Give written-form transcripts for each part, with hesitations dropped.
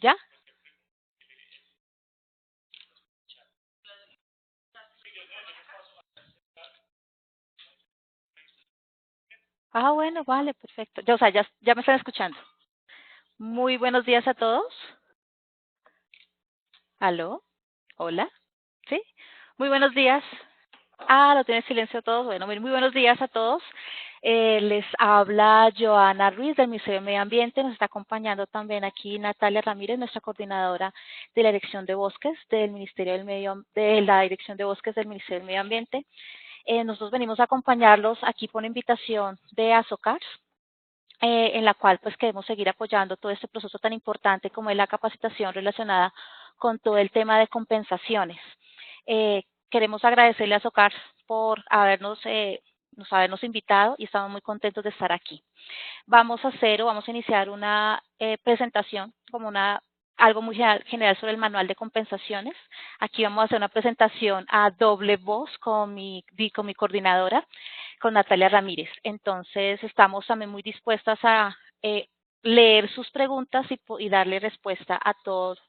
¿Ya? Ah, bueno, vale, perfecto. Ya, o sea, ya me están escuchando. Muy buenos días a todos. ¿Aló? ¿Hola? ¿Sí? Muy buenos días. Ah, lo tiene silencio todos. Bueno, muy buenos días a todos. Les habla Joana Ruiz del Ministerio de Medio Ambiente. Nos está acompañando también aquí Natalia Ramírez, nuestra coordinadora de la Dirección de Bosques del Ministerio del Medio, de la Dirección de Bosques del Ministerio del Medio Ambiente. Nosotros venimos a acompañarlos aquí por invitación de Azocar, en la cual pues queremos seguir apoyando todo este proceso tan importante como es la capacitación relacionada con todo el tema de compensaciones. Queremos agradecerle a SOCAR por habernos invitado y estamos muy contentos de estar aquí. Vamos a iniciar una presentación como algo muy general sobre el manual de compensaciones. Aquí vamos a hacer una presentación a doble voz con mi coordinadora, con Natalia Ramírez. Entonces, estamos también muy dispuestas a leer sus preguntas y darle respuesta a todas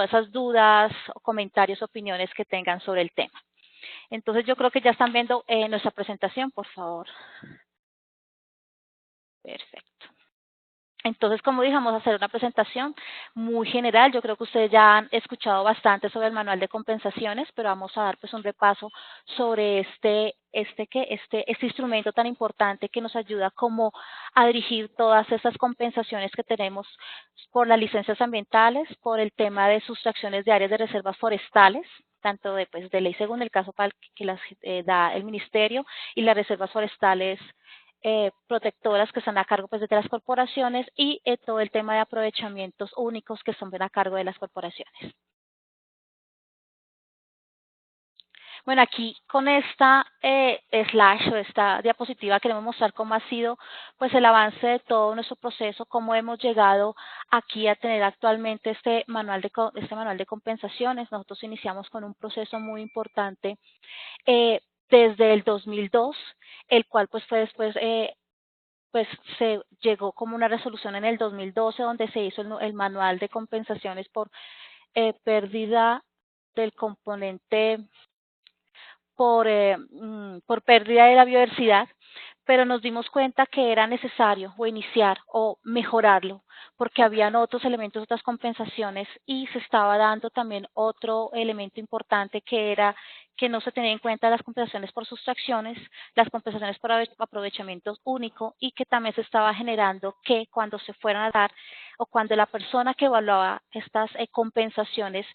esas dudas, comentarios, opiniones que tengan sobre el tema. Entonces, yo creo que ya están viendo nuestra presentación, por favor. Perfecto. Entonces, como dije, vamos a hacer una presentación muy general. Yo creo que ustedes ya han escuchado bastante sobre el manual de compensaciones, pero vamos a dar pues un repaso sobre este instrumento tan importante que nos ayuda como a dirigir todas esas compensaciones que tenemos por las licencias ambientales, por el tema de sustracciones de áreas de reservas forestales, tanto de ley según el caso para el que las da el ministerio y las reservas forestales protectoras que están a cargo pues, de las corporaciones y todo el tema de aprovechamientos únicos que son a cargo de las corporaciones. Bueno, aquí con esta slash o esta diapositiva queremos mostrar cómo ha sido pues el avance de todo nuestro proceso, cómo hemos llegado aquí a tener actualmente este manual de compensaciones. Nosotros iniciamos con un proceso muy importante desde el 2002, el cual pues fue después pues se llegó como una resolución en el 2012 donde se hizo el manual de compensaciones por pérdida del componente por pérdida de la biodiversidad, pero nos dimos cuenta que era necesario o iniciar o mejorarlo porque habían otros elementos, otras compensaciones y se estaba dando también otro elemento importante que era que no se tenía en cuenta las compensaciones por sustracciones, las compensaciones por aprovechamiento único y que también se estaba generando que cuando se fueran a dar o cuando la persona que evaluaba estas compensaciones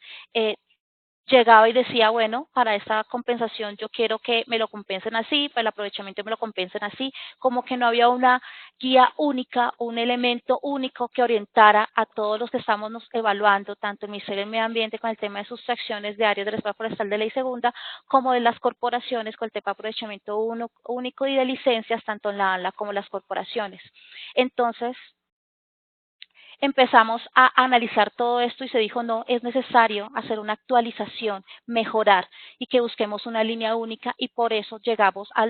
llegaba y decía, bueno, para esta compensación yo quiero que me lo compensen así, para el aprovechamiento me lo compensen así, como que no había una guía única, un elemento único que orientara a todos los que estamos evaluando, tanto el Ministerio del Medio Ambiente con el tema de sustracciones de áreas de reserva forestal de ley segunda, como de las corporaciones con el tema de aprovechamiento único y de licencias, tanto en la ANLA como las corporaciones. Entonces, empezamos a analizar todo esto y se dijo, no, es necesario hacer una actualización, mejorar y que busquemos una línea única y por eso llegamos a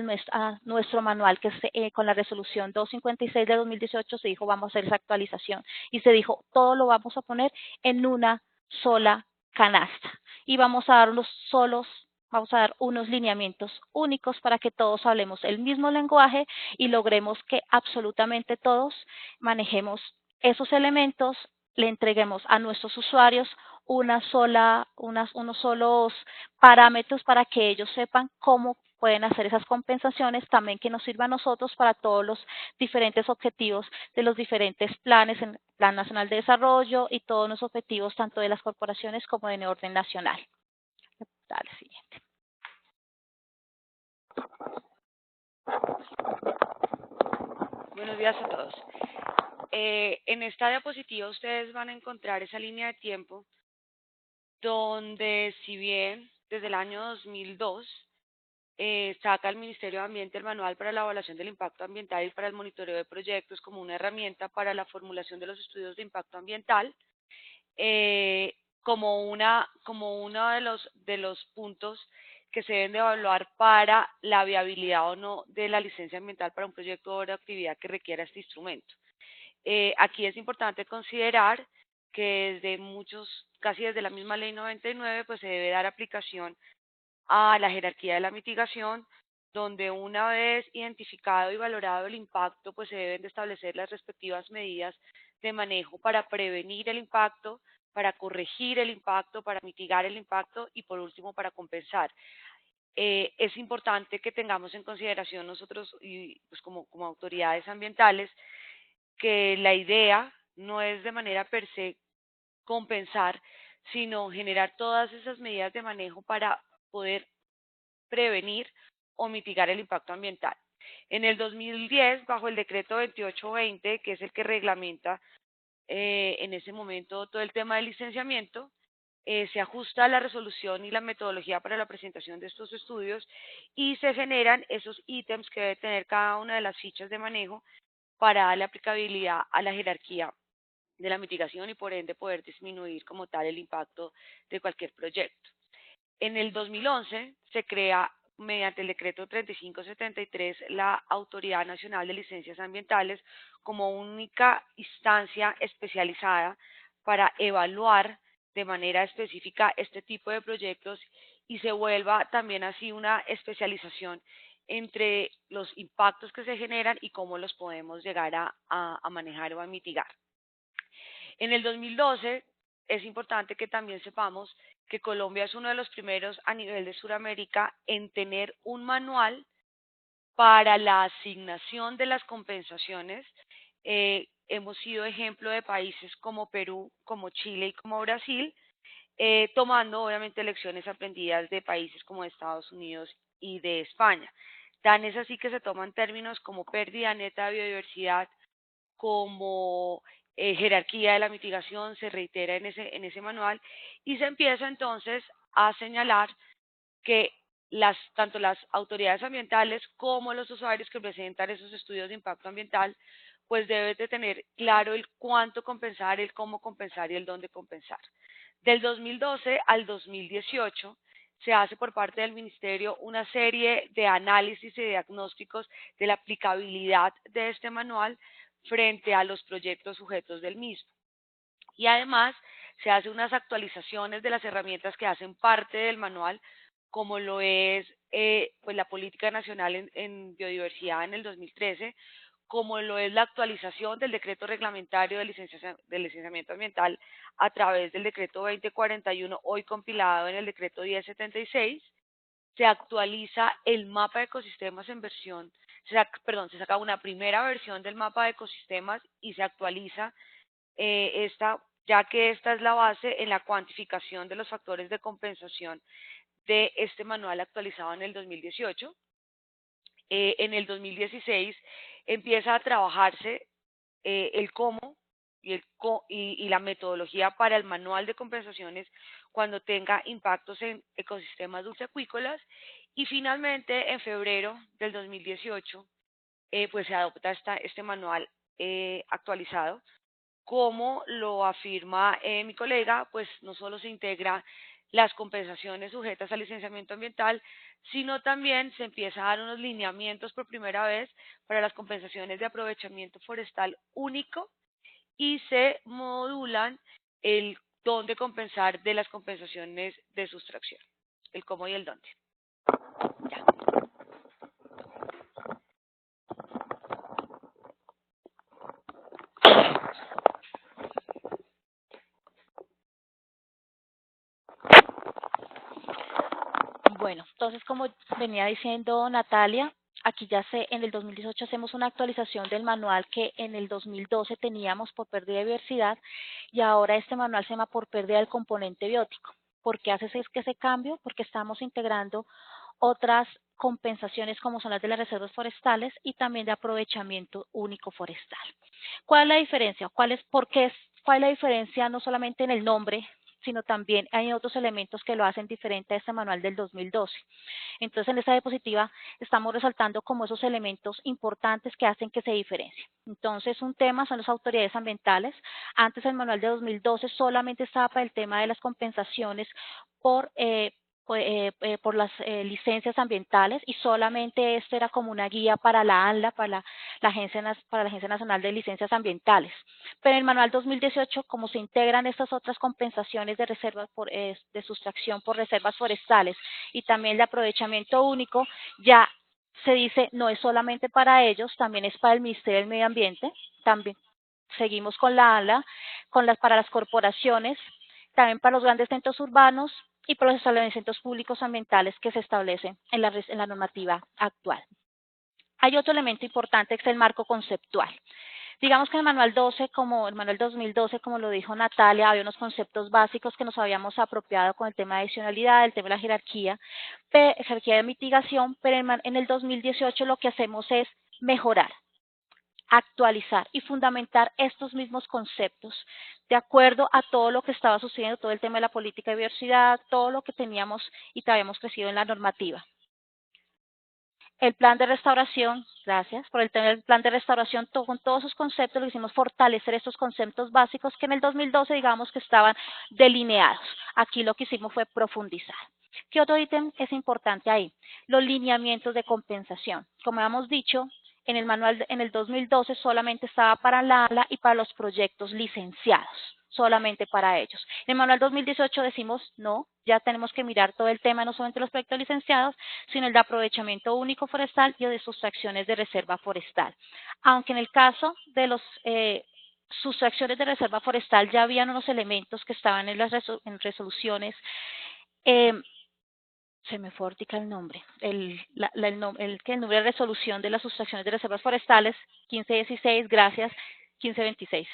nuestro manual que con la resolución 256 de 2018 se dijo, vamos a hacer esa actualización y se dijo, todo lo vamos a poner en una sola canasta y vamos a dar unos lineamientos únicos para que todos hablemos el mismo lenguaje y logremos que absolutamente todos manejemos esos elementos, le entreguemos a nuestros usuarios unos solos parámetros para que ellos sepan cómo pueden hacer esas compensaciones, también que nos sirva a nosotros para todos los diferentes objetivos de los diferentes planes, en el Plan Nacional de Desarrollo y todos los objetivos tanto de las corporaciones como de orden nacional. Dale, siguiente. Buenos días a todos. En esta diapositiva ustedes van a encontrar esa línea de tiempo donde si bien desde el año 2002 saca el Ministerio de Ambiente el manual para la evaluación del impacto ambiental y para el monitoreo de proyectos como una herramienta para la formulación de los estudios de impacto ambiental, como uno de los puntos que se deben de evaluar para la viabilidad o no de la licencia ambiental para un proyecto o actividad que requiera este instrumento. Aquí es importante considerar que desde casi desde la misma ley 99, pues se debe dar aplicación a la jerarquía de la mitigación, donde una vez identificado y valorado el impacto, pues se deben de establecer las respectivas medidas de manejo para prevenir el impacto, para corregir el impacto, para mitigar el impacto y por último para compensar. Es importante que tengamos en consideración nosotros y pues como autoridades ambientales que la idea no es de manera per se compensar, sino generar todas esas medidas de manejo para poder prevenir o mitigar el impacto ambiental. En el 2010, bajo el decreto 2820, que es el que reglamenta en ese momento todo el tema del licenciamiento, se ajusta la resolución y la metodología para la presentación de estos estudios y se generan esos ítems que debe tener cada una de las fichas de manejo para darle aplicabilidad a la jerarquía de la mitigación y por ende poder disminuir como tal el impacto de cualquier proyecto. En el 2011 se crea mediante el decreto 3573 la Autoridad Nacional de Licencias Ambientales como única instancia especializada para evaluar de manera específica este tipo de proyectos y se vuelva también así una especialización entre los impactos que se generan y cómo los podemos llegar a manejar o a mitigar. En el 2012 es importante que también sepamos que Colombia es uno de los primeros a nivel de Sudamérica en tener un manual para la asignación de las compensaciones. Hemos sido ejemplo de países como Perú, como Chile y como Brasil, tomando obviamente lecciones aprendidas de países como Estados Unidos y de España. Tan es así que se toman términos como pérdida neta de biodiversidad, como jerarquía de la mitigación, se reitera en ese manual y se empieza entonces a señalar que tanto las autoridades ambientales como los usuarios que presentan esos estudios de impacto ambiental, pues deben de tener claro el cuánto compensar, el cómo compensar y el dónde compensar. Del 2012 al 2018 se hace por parte del Ministerio una serie de análisis y diagnósticos de la aplicabilidad de este manual frente a los proyectos sujetos del mismo. Y además se hacen unas actualizaciones de las herramientas que hacen parte del manual, como lo es pues la Política Nacional en Biodiversidad en el 2013, como lo es la actualización del decreto reglamentario de licenciamiento ambiental a través del decreto 2041, hoy compilado en el decreto 1076, se actualiza el mapa de ecosistemas en versión, se saca una primera versión del mapa de ecosistemas y se actualiza ya que esta es la base en la cuantificación de los factores de compensación de este manual actualizado en el 2018. En el 2016 empieza a trabajarse el cómo y la metodología para el manual de compensaciones cuando tenga impactos en ecosistemas dulceacuícolas y finalmente en febrero del 2018 pues se adopta este manual actualizado. Como lo afirma mi colega, pues no solo se integra las compensaciones sujetas al licenciamiento ambiental, sino también se empieza a dar unos lineamientos por primera vez para las compensaciones de aprovechamiento forestal único y se modulan el dónde compensar de las compensaciones de sustracción, el cómo y el dónde. Ya. Bueno, entonces como venía diciendo Natalia, aquí ya en el 2018 hacemos una actualización del manual que en el 2012 teníamos por pérdida de biodiversidad y ahora este manual se llama por pérdida del componente biótico. ¿Por qué hace ese cambio? Porque estamos integrando otras compensaciones como son las de las reservas forestales y también de aprovechamiento único forestal. ¿Cuál es la diferencia? ¿Cuál es la diferencia no solamente en el nombre, sino también hay otros elementos que lo hacen diferente a este manual del 2012? Entonces, en esta diapositiva estamos resaltando como esos elementos importantes que hacen que se diferencie. Entonces, un tema son las autoridades ambientales. Antes el manual de 2012 solamente estaba para el tema de las compensaciones por por las licencias ambientales, y solamente esto era como una guía para la ANLA, para la Agencia Nacional de Licencias Ambientales. Pero en el manual 2018, como se integran estas otras compensaciones de reservas de sustracción por reservas forestales y también de aprovechamiento único, ya se dice no es solamente para ellos, también es para el Ministerio del Medio Ambiente, también seguimos con la ANLA, para las corporaciones, también para los grandes centros urbanos y para los establecimientos públicos ambientales que se establecen en la normativa actual. Hay otro elemento importante que es el marco conceptual. Digamos que en el manual 12, como el manual 2012, como lo dijo Natalia, había unos conceptos básicos que nos habíamos apropiado con el tema de adicionalidad, el tema de la jerarquía de mitigación, pero en el 2018 lo que hacemos es mejorar, actualizar y fundamentar estos mismos conceptos de acuerdo a todo lo que estaba sucediendo, todo el tema de la política de diversidad, todo lo que teníamos y que habíamos crecido en la normativa. El plan de restauración, gracias por el tema del plan de restauración, con todos sus conceptos lo hicimos fortalecer estos conceptos básicos que en el 2012 digamos que estaban delineados. Aquí lo que hicimos fue profundizar. ¿Qué otro ítem es importante ahí? Los lineamientos de compensación. Como habíamos dicho, en el manual en el 2012 solamente estaba para la ALA y para los proyectos licenciados, solamente para ellos. En el manual 2018 decimos no, ya tenemos que mirar todo el tema, no solamente los proyectos licenciados, sino el de aprovechamiento único forestal y de sustracciones de reserva forestal. Aunque en el caso de los sustracciones de reserva forestal ya habían unos elementos que estaban en las resoluciones, se me fue ahorita el nombre, el nombre de resolución de las sustracciones de reservas forestales, 1516, gracias, 1526.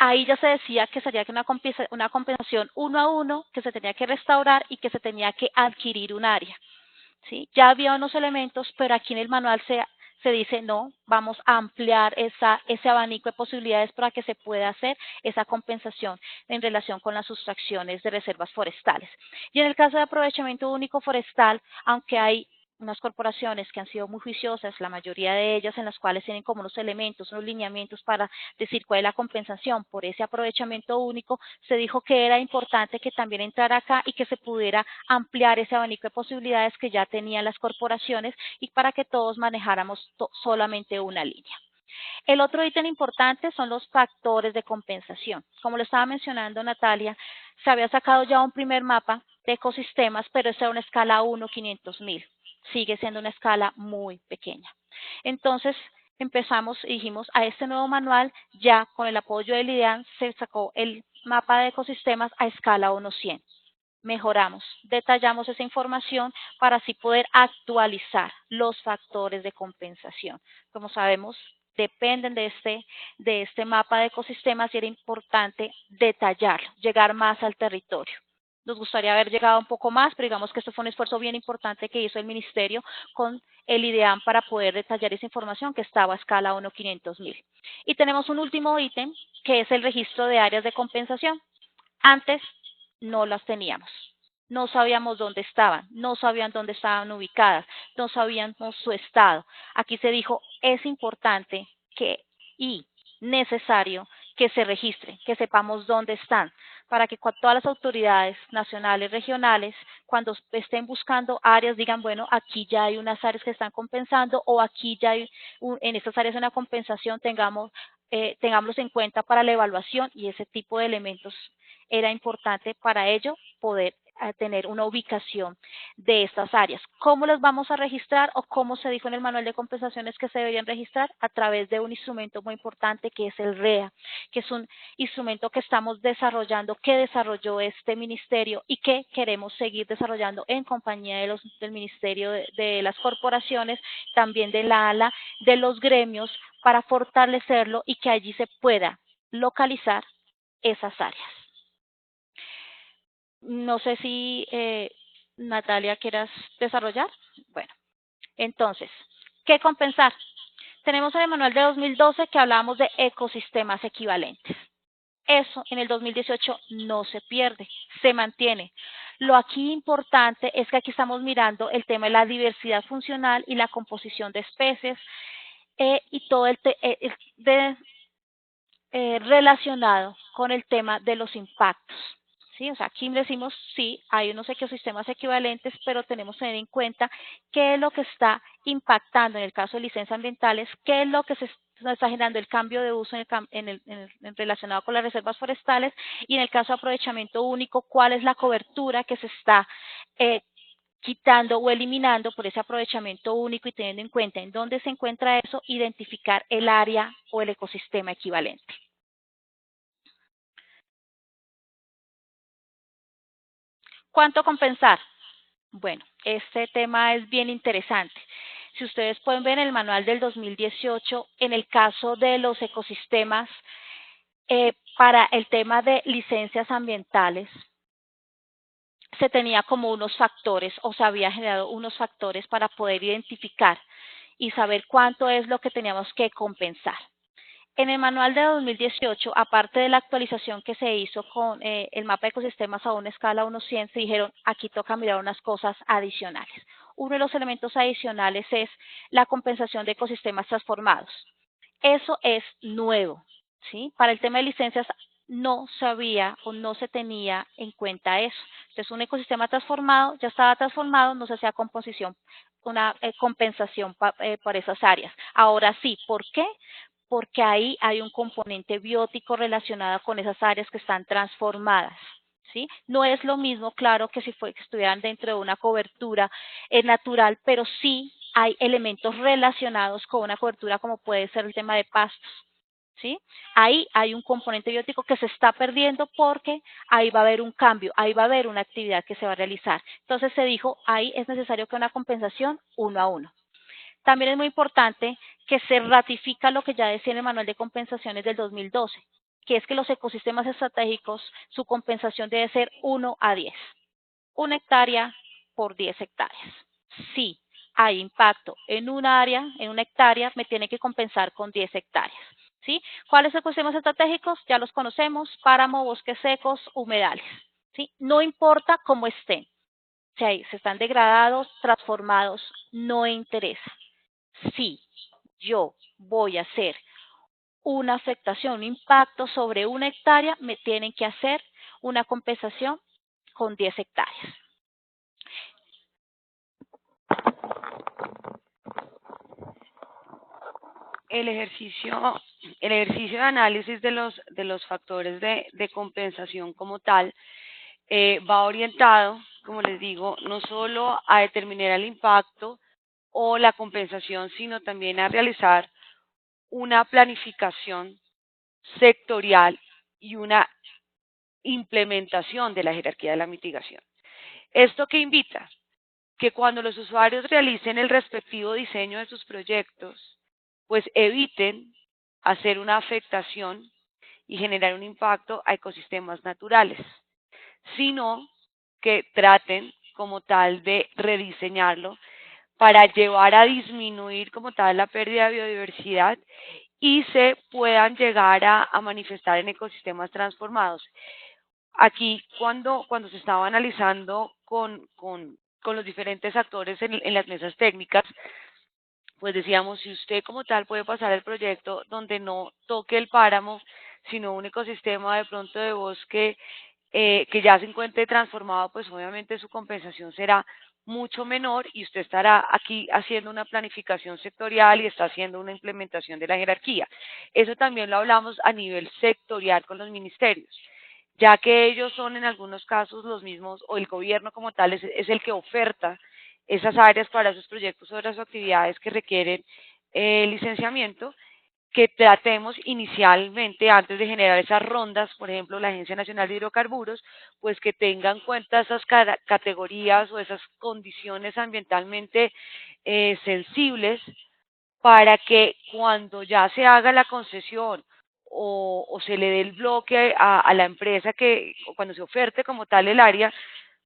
Ahí ya se decía que sería que una compensación 1 a 1, que se tenía que restaurar y que se tenía que adquirir un área. ¿Sí? Ya había unos elementos, pero aquí en el manual se dice no, vamos a ampliar ese abanico de posibilidades para que se pueda hacer esa compensación en relación con las sustracciones de reservas forestales. Y en el caso de aprovechamiento único forestal, aunque hay unas corporaciones que han sido muy juiciosas, la mayoría de ellas en las cuales tienen como unos elementos, unos lineamientos para decir cuál es la compensación por ese aprovechamiento único, se dijo que era importante que también entrara acá y que se pudiera ampliar ese abanico de posibilidades que ya tenían las corporaciones y para que todos manejáramos solamente una línea. El otro ítem importante son los factores de compensación. Como lo estaba mencionando Natalia, se había sacado ya un primer mapa de ecosistemas, pero esa era una escala 1/500,000. Sigue siendo una escala muy pequeña. Entonces, empezamos y dijimos a este nuevo manual, ya con el apoyo del IDEAN, se sacó el mapa de ecosistemas a escala 1/100. Mejoramos, detallamos esa información para así poder actualizar los factores de compensación. Como sabemos, dependen de este mapa de ecosistemas y era importante detallarlo, llegar más al territorio. Nos gustaría haber llegado un poco más, pero digamos que esto fue un esfuerzo bien importante que hizo el Ministerio con el IDEAM para poder detallar esa información que estaba a escala 1/500,000. Y tenemos un último ítem que es el registro de áreas de compensación. Antes no las teníamos. No sabíamos dónde estaban, no sabían dónde estaban ubicadas, no sabíamos su estado. Aquí se dijo, es importante y necesario que se registren, que sepamos dónde están, para que todas las autoridades nacionales, regionales, cuando estén buscando áreas, digan, bueno, aquí ya hay unas áreas que están compensando o aquí ya hay en estas áreas una compensación, tengámoslos en cuenta para la evaluación y ese tipo de elementos era importante para ello poder tener una ubicación de estas áreas. ¿Cómo las vamos a registrar o cómo se dijo en el manual de compensaciones que se deberían registrar? A través de un instrumento muy importante que es el REA, que es un instrumento que estamos desarrollando, que desarrolló este ministerio y que queremos seguir desarrollando en compañía del ministerio de las corporaciones, también de la ALA, de los gremios, para fortalecerlo y que allí se pueda localizar esas áreas. No sé si Natalia quieras desarrollar. Bueno, entonces, ¿qué compensar? Tenemos en el manual de 2012 que hablábamos de ecosistemas equivalentes. Eso en el 2018 no se pierde, se mantiene. Lo aquí importante es que aquí estamos mirando el tema de la diversidad funcional y la composición de especies y todo relacionado con el tema de los impactos. ¿sí? O sea, aquí decimos, sí, hay unos ecosistemas equivalentes, pero tenemos que tener en cuenta qué es lo que está impactando en el caso de licencias ambientales, qué es lo que se está generando el cambio de uso relacionado con las reservas forestales y en el caso de aprovechamiento único, cuál es la cobertura que se está quitando o eliminando por ese aprovechamiento único y teniendo en cuenta en dónde se encuentra eso, identificar el área o el ecosistema equivalente. ¿Cuánto compensar? Bueno, este tema es bien interesante. Si ustedes pueden ver en el manual del 2018, en el caso de los ecosistemas, para el tema de licencias ambientales, se tenía como unos factores o se había generado unos factores para poder identificar y saber cuánto es lo que teníamos que compensar. En el manual de 2018, aparte de la actualización que se hizo con el mapa de ecosistemas a una escala 1:100, se dijeron, aquí toca mirar unas cosas adicionales. Uno de los elementos adicionales es la compensación de ecosistemas transformados. Eso es nuevo, ¿sí? Para el tema de licencias no sabía o no se tenía en cuenta eso. Entonces, un ecosistema transformado ya estaba transformado, no se hacía composición, una compensación por esas áreas. Ahora sí, ¿por qué? Porque ahí hay un componente biótico relacionado con esas áreas que están transformadas. ¿Sí? No es lo mismo, claro, que si que estuvieran dentro de una cobertura natural, pero sí hay elementos relacionados con una cobertura como puede ser el tema de pastos. ¿Sí? Ahí hay un componente biótico que se está perdiendo porque ahí va a haber un cambio, ahí va a haber una actividad que se va a realizar. Entonces se dijo, ahí es necesario que una compensación 1:1. También es muy importante que se ratifica lo que ya decía en el manual de compensaciones del 2012, que es que los ecosistemas estratégicos, su compensación debe ser 1:10. 1 hectárea por 10 hectáreas. Si hay impacto en un área, en una hectárea, me tiene que compensar con 10 hectáreas. ¿Sí? ¿Cuáles ecosistemas estratégicos? Ya los conocemos, páramo, bosques secos, humedales. ¿Sí? No importa cómo estén. Si están degradados, transformados, no interesa. Si yo voy a hacer una afectación, un impacto sobre 1 hectárea, me tienen que hacer una compensación con 10 hectáreas. El ejercicio de análisis de los factores de compensación como tal va orientado, como les digo, no solo a determinar el impacto o la compensación, sino también a realizar una planificación sectorial y una implementación de la jerarquía de la mitigación. ¿Esto qué invita? Que cuando los usuarios realicen el respectivo diseño de sus proyectos, pues eviten hacer una afectación y generar un impacto a ecosistemas naturales, sino que traten como tal de rediseñarlo para llevar a disminuir como tal la pérdida de biodiversidad y se puedan llegar a manifestar en ecosistemas transformados. Aquí, cuando se estaba analizando con los diferentes actores en las mesas técnicas, pues decíamos, si usted como tal puede pasar el proyecto donde no toque el páramo, sino un ecosistema de pronto de bosque que ya se encuentre transformado, pues obviamente su compensación será mucho menor y usted estará aquí haciendo una planificación sectorial y está haciendo una implementación de la jerarquía. Eso también lo hablamos a nivel sectorial con los ministerios, ya que ellos son en algunos casos los mismos, o el gobierno como tal es el que oferta esas áreas para esos proyectos o esas actividades que requieren licenciamiento, que tratemos inicialmente, antes de generar esas rondas, por ejemplo, la Agencia Nacional de Hidrocarburos, pues que tenga en cuenta esas categorías o esas condiciones ambientalmente sensibles para que cuando ya se haga la concesión o se le dé el bloque a la empresa o cuando se oferte como tal el área,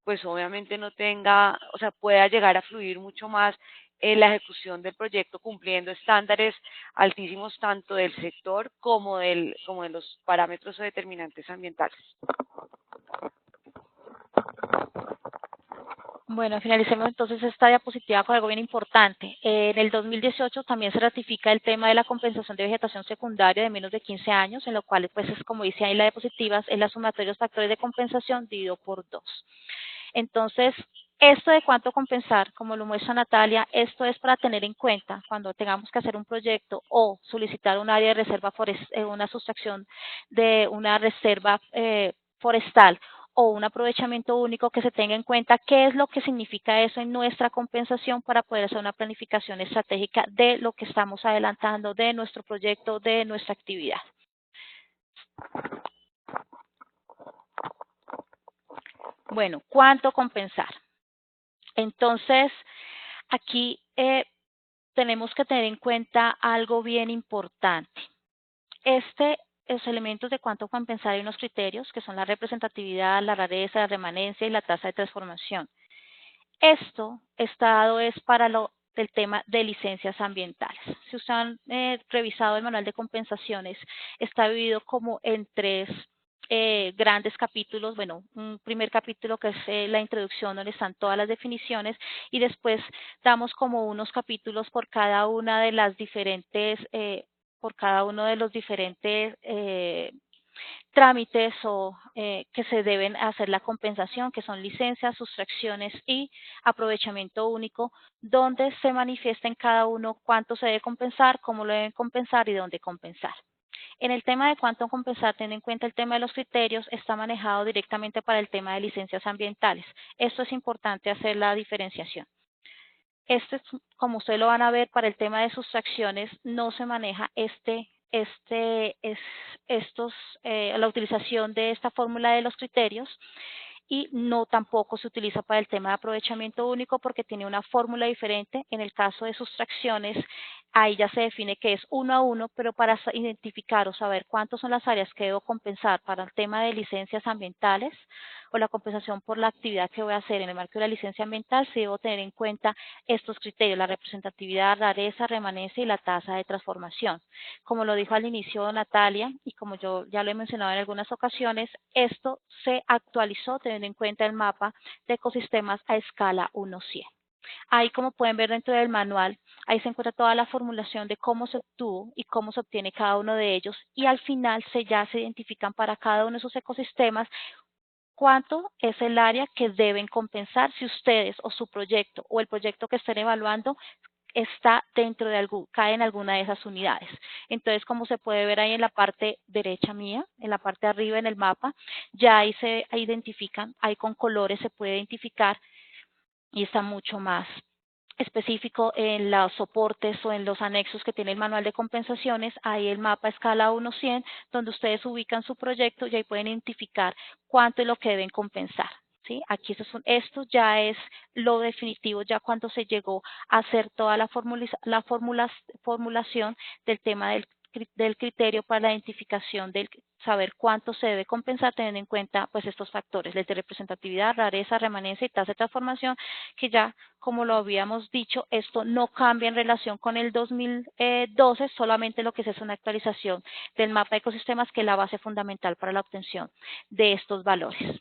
pues obviamente no tenga, o sea, pueda llegar a fluir mucho más en la ejecución del proyecto cumpliendo estándares altísimos tanto del sector como de los parámetros o determinantes ambientales. Bueno, finalicemos entonces esta diapositiva con algo bien importante. En el 2018 también se ratifica el tema de la compensación de vegetación secundaria de menos de 15 años, en lo cual, pues, es como dice ahí la diapositiva, es la sumatoria de los factores de compensación dividido por 2. Entonces, esto de cuánto compensar, como lo muestra Natalia, esto es para tener en cuenta cuando tengamos que hacer un proyecto o solicitar un área de reserva forestal, una sustracción de una reserva forestal o un aprovechamiento único, que se tenga en cuenta qué es lo que significa eso en nuestra compensación para poder hacer una planificación estratégica de lo que estamos adelantando, de nuestro proyecto, de nuestra actividad. Bueno, ¿cuánto compensar? Entonces, aquí tenemos que tener en cuenta algo bien importante. Los elementos de cuánto compensar hay unos criterios que son la representatividad, la rareza, la remanencia y la tasa de transformación. Esto está dado es para el tema de licencias ambientales. Si ustedes han revisado el manual de compensaciones, está dividido como en 3 grandes capítulos. Bueno, un primer capítulo que es la introducción, donde están todas las definiciones, y después damos como unos capítulos por cada una de las diferentes, por cada uno de los diferentes trámites que se deben hacer la compensación, que son licencias, sustracciones y aprovechamiento único, donde se manifiesta en cada uno cuánto se debe compensar, cómo lo deben compensar y dónde compensar. En el tema de cuánto compensar, teniendo en cuenta el tema de los criterios, está manejado directamente para el tema de licencias ambientales. Esto es importante hacer la diferenciación. Como ustedes lo van a ver, para el tema de sustracciones no se maneja la utilización de esta fórmula de los criterios, y no tampoco se utiliza para el tema de aprovechamiento único porque tiene una fórmula diferente. En el caso de sustracciones, ahí ya se define que es 1 a 1, pero para identificar o saber cuántas son las áreas que debo compensar para el tema de licencias ambientales o la compensación por la actividad que voy a hacer en el marco de la licencia ambiental, sí debo tener en cuenta estos criterios: la representatividad, rareza, remanencia y la tasa de transformación. Como lo dijo al inicio Natalia, y como yo ya lo he mencionado en algunas ocasiones, esto se actualizó teniendo en cuenta el mapa de ecosistemas a escala 1:100. Ahí, como pueden ver dentro del manual, ahí se encuentra toda la formulación de cómo se obtuvo y cómo se obtiene cada uno de ellos, y al final ya se identifican para cada uno de esos ecosistemas cuánto es el área que deben compensar si ustedes o su proyecto o el proyecto que estén evaluando está dentro de cae en alguna de esas unidades. Entonces, como se puede ver ahí en la parte derecha mía, en la parte de arriba en el mapa, ya ahí se identifican, ahí con colores se puede identificar, y está mucho más específico en los soportes o en los anexos que tiene el manual de compensaciones. Ahí el mapa escala 1:100, donde ustedes ubican su proyecto y ahí pueden identificar cuánto es lo que deben compensar. ¿Sí? Aquí esto ya es lo definitivo, ya cuando se llegó a hacer toda la formulación del tema del criterio para la identificación del saber cuánto se debe compensar, teniendo en cuenta pues estos factores, desde representatividad, rareza, remanencia y tasa de transformación, que ya, como lo habíamos dicho, esto no cambia en relación con el 2012, solamente lo que es una actualización del mapa de ecosistemas, que es la base fundamental para la obtención de estos valores.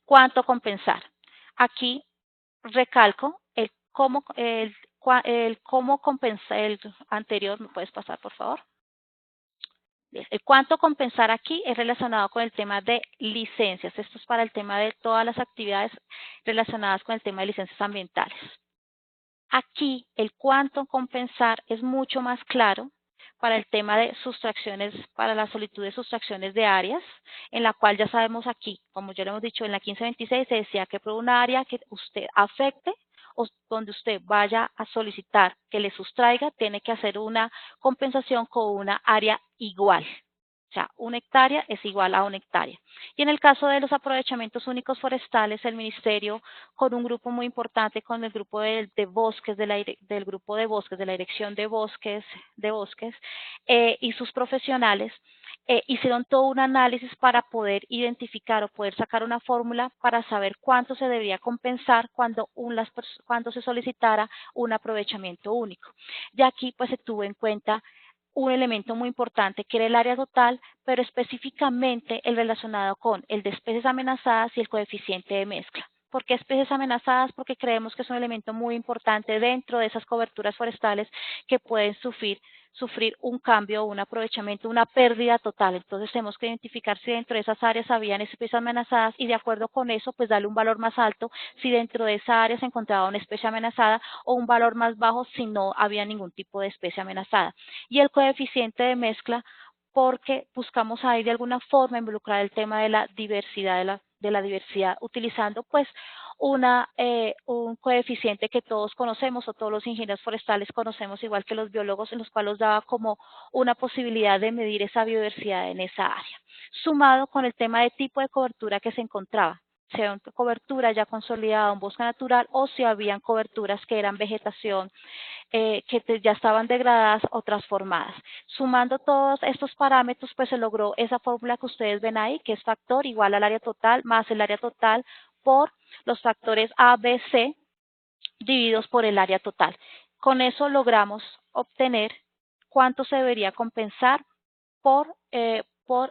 ¿Cuánto compensar? Aquí recalco el cómo compensar. El anterior, ¿me puedes pasar, por favor? El cuánto compensar aquí es relacionado con el tema de licencias. Esto es para el tema de todas las actividades relacionadas con el tema de licencias ambientales. Aquí el cuánto compensar es mucho más claro para el tema de sustracciones, para la solicitud de sustracciones de áreas, en la cual ya sabemos aquí, como ya lo hemos dicho, en la 1526 se decía que por una área que usted afecte o donde usted vaya a solicitar que le sustraiga, tiene que hacer una compensación con una área igual. O sea, 1 hectárea es igual a 1 hectárea. Y en el caso de los aprovechamientos únicos forestales, el Ministerio, con un grupo muy importante, con el grupo de bosques, del grupo de bosques, de la Dirección de Bosques, y sus profesionales, hicieron todo un análisis para poder identificar o poder sacar una fórmula para saber cuánto se debería compensar cuando se solicitara un aprovechamiento único. Y aquí pues se tuvo en cuenta un elemento muy importante que era el área total, pero específicamente el relacionado con el de especies amenazadas y el coeficiente de mezcla. ¿Por qué especies amenazadas? Porque creemos que es un elemento muy importante dentro de esas coberturas forestales que pueden sufrir un cambio, un aprovechamiento, una pérdida total. Entonces tenemos que identificar si dentro de esas áreas habían especies amenazadas y de acuerdo con eso, pues darle un valor más alto si dentro de esa área se encontraba una especie amenazada o un valor más bajo si no había ningún tipo de especie amenazada. Y el coeficiente de mezcla porque buscamos ahí de alguna forma involucrar el tema de la diversidad diversidad utilizando pues un coeficiente que todos conocemos o todos los ingenieros forestales conocemos igual que los biólogos en los cuales daba como una posibilidad de medir esa biodiversidad en esa área, sumado con el tema de tipo de cobertura que se encontraba, sea una cobertura ya consolidada, un bosque natural o si habían coberturas que eran vegetación ya estaban degradadas o transformadas. Sumando todos estos parámetros, pues se logró esa fórmula que ustedes ven ahí, que es factor igual al área total más el área total por los factores A, B, C divididos por el área total. Con eso logramos obtener cuánto se debería compensar por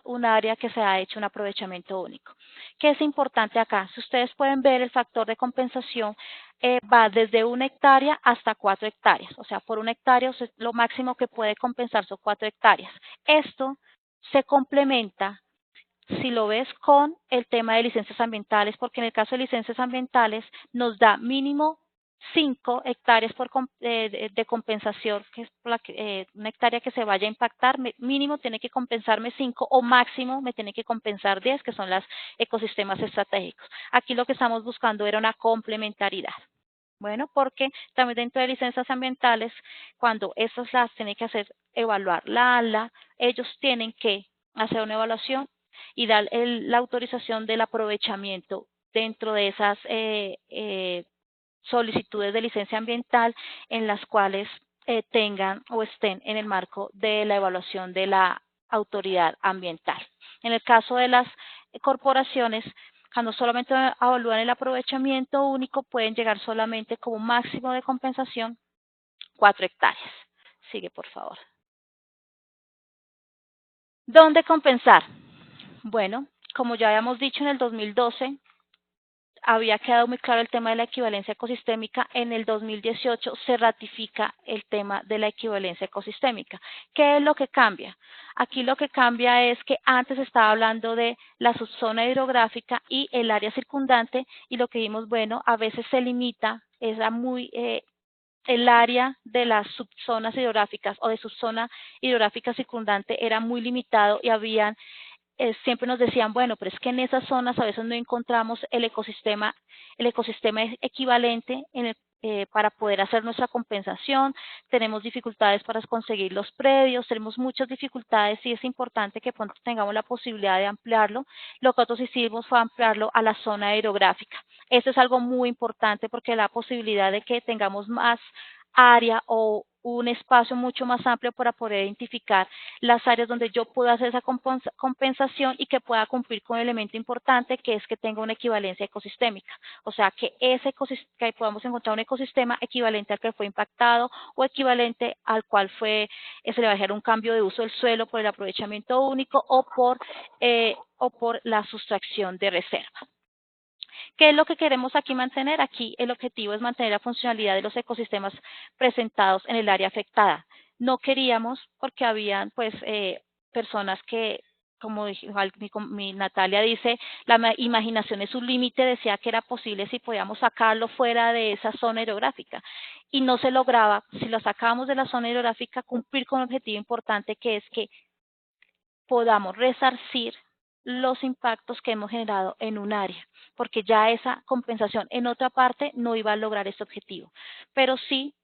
un área que se ha hecho un aprovechamiento único. ¿Qué es importante acá? Si ustedes pueden ver, el factor de compensación va desde 1 hectárea hasta 4 hectáreas. O sea, por 1 hectárea lo máximo que puede compensar son 4 hectáreas. Esto se complementa si lo ves con el tema de licencias ambientales, porque en el caso de licencias ambientales nos da mínimo 5 hectáreas de compensación, que es 1 hectárea que se vaya a impactar, mínimo tiene que compensarme 5 o máximo me tiene que compensar 10, que son los ecosistemas estratégicos. Aquí lo que estamos buscando era una complementariedad. Bueno, porque también dentro de licencias ambientales, cuando esas las tiene que hacer evaluar la ANLA, ellos tienen que hacer una evaluación y dar la autorización del aprovechamiento dentro de esas solicitudes de licencia ambiental en las cuales tengan o estén en el marco de la evaluación de la autoridad ambiental. En el caso de las corporaciones, cuando solamente evalúan el aprovechamiento único, pueden llegar solamente como máximo de compensación 4 hectáreas. Sigue, por favor. ¿Dónde compensar? Bueno, como ya habíamos dicho en el 2012, había quedado muy claro el tema de la equivalencia ecosistémica. En el 2018 se ratifica el tema de la equivalencia ecosistémica. ¿Qué es lo que cambia? Aquí lo que cambia es que antes estaba hablando de la subzona hidrográfica y el área circundante y lo que vimos, bueno, a veces se limita, el área de las subzonas hidrográficas o de subzona hidrográfica circundante era muy limitado y habían siempre nos decían, bueno, pero es que en esas zonas a veces no encontramos el ecosistema es equivalente para poder hacer nuestra compensación, tenemos dificultades para conseguir los predios, tenemos muchas dificultades y es importante que pronto tengamos la posibilidad de ampliarlo. Lo que nosotros hicimos fue ampliarlo a la zona hidrográfica. Eso es algo muy importante porque da la posibilidad de que tengamos más área o un espacio mucho más amplio para poder identificar las áreas donde yo puedo hacer esa compensación y que pueda cumplir con un elemento importante que es que tenga una equivalencia ecosistémica. O sea, que podamos encontrar un ecosistema equivalente al que fue impactado o equivalente al cual se le va a dejar un cambio de uso del suelo por el aprovechamiento único o por la sustracción de reserva. ¿Qué es lo que queremos aquí mantener? Aquí el objetivo es mantener la funcionalidad de los ecosistemas presentados en el área afectada. No queríamos porque habían pues personas que, como mi Natalia dice, la imaginación es un límite, decía que era posible si podíamos sacarlo fuera de esa zona hidrográfica y no se lograba, si lo sacábamos de la zona hidrográfica, cumplir con un objetivo importante que es que podamos resarcir los impactos que hemos generado en un área, porque ya esa compensación en otra parte no iba a lograr este objetivo. Pero sí,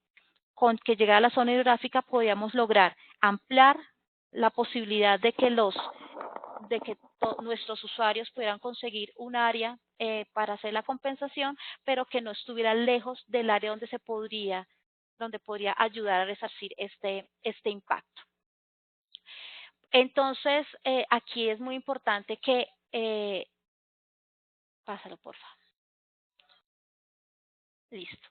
con que llegara a la zona hidrográfica podíamos lograr ampliar la posibilidad de que nuestros usuarios pudieran conseguir un área para hacer la compensación, pero que no estuviera lejos del área donde podría ayudar a resarcir este impacto. Entonces, aquí es muy importante que, pásalo por favor, listo.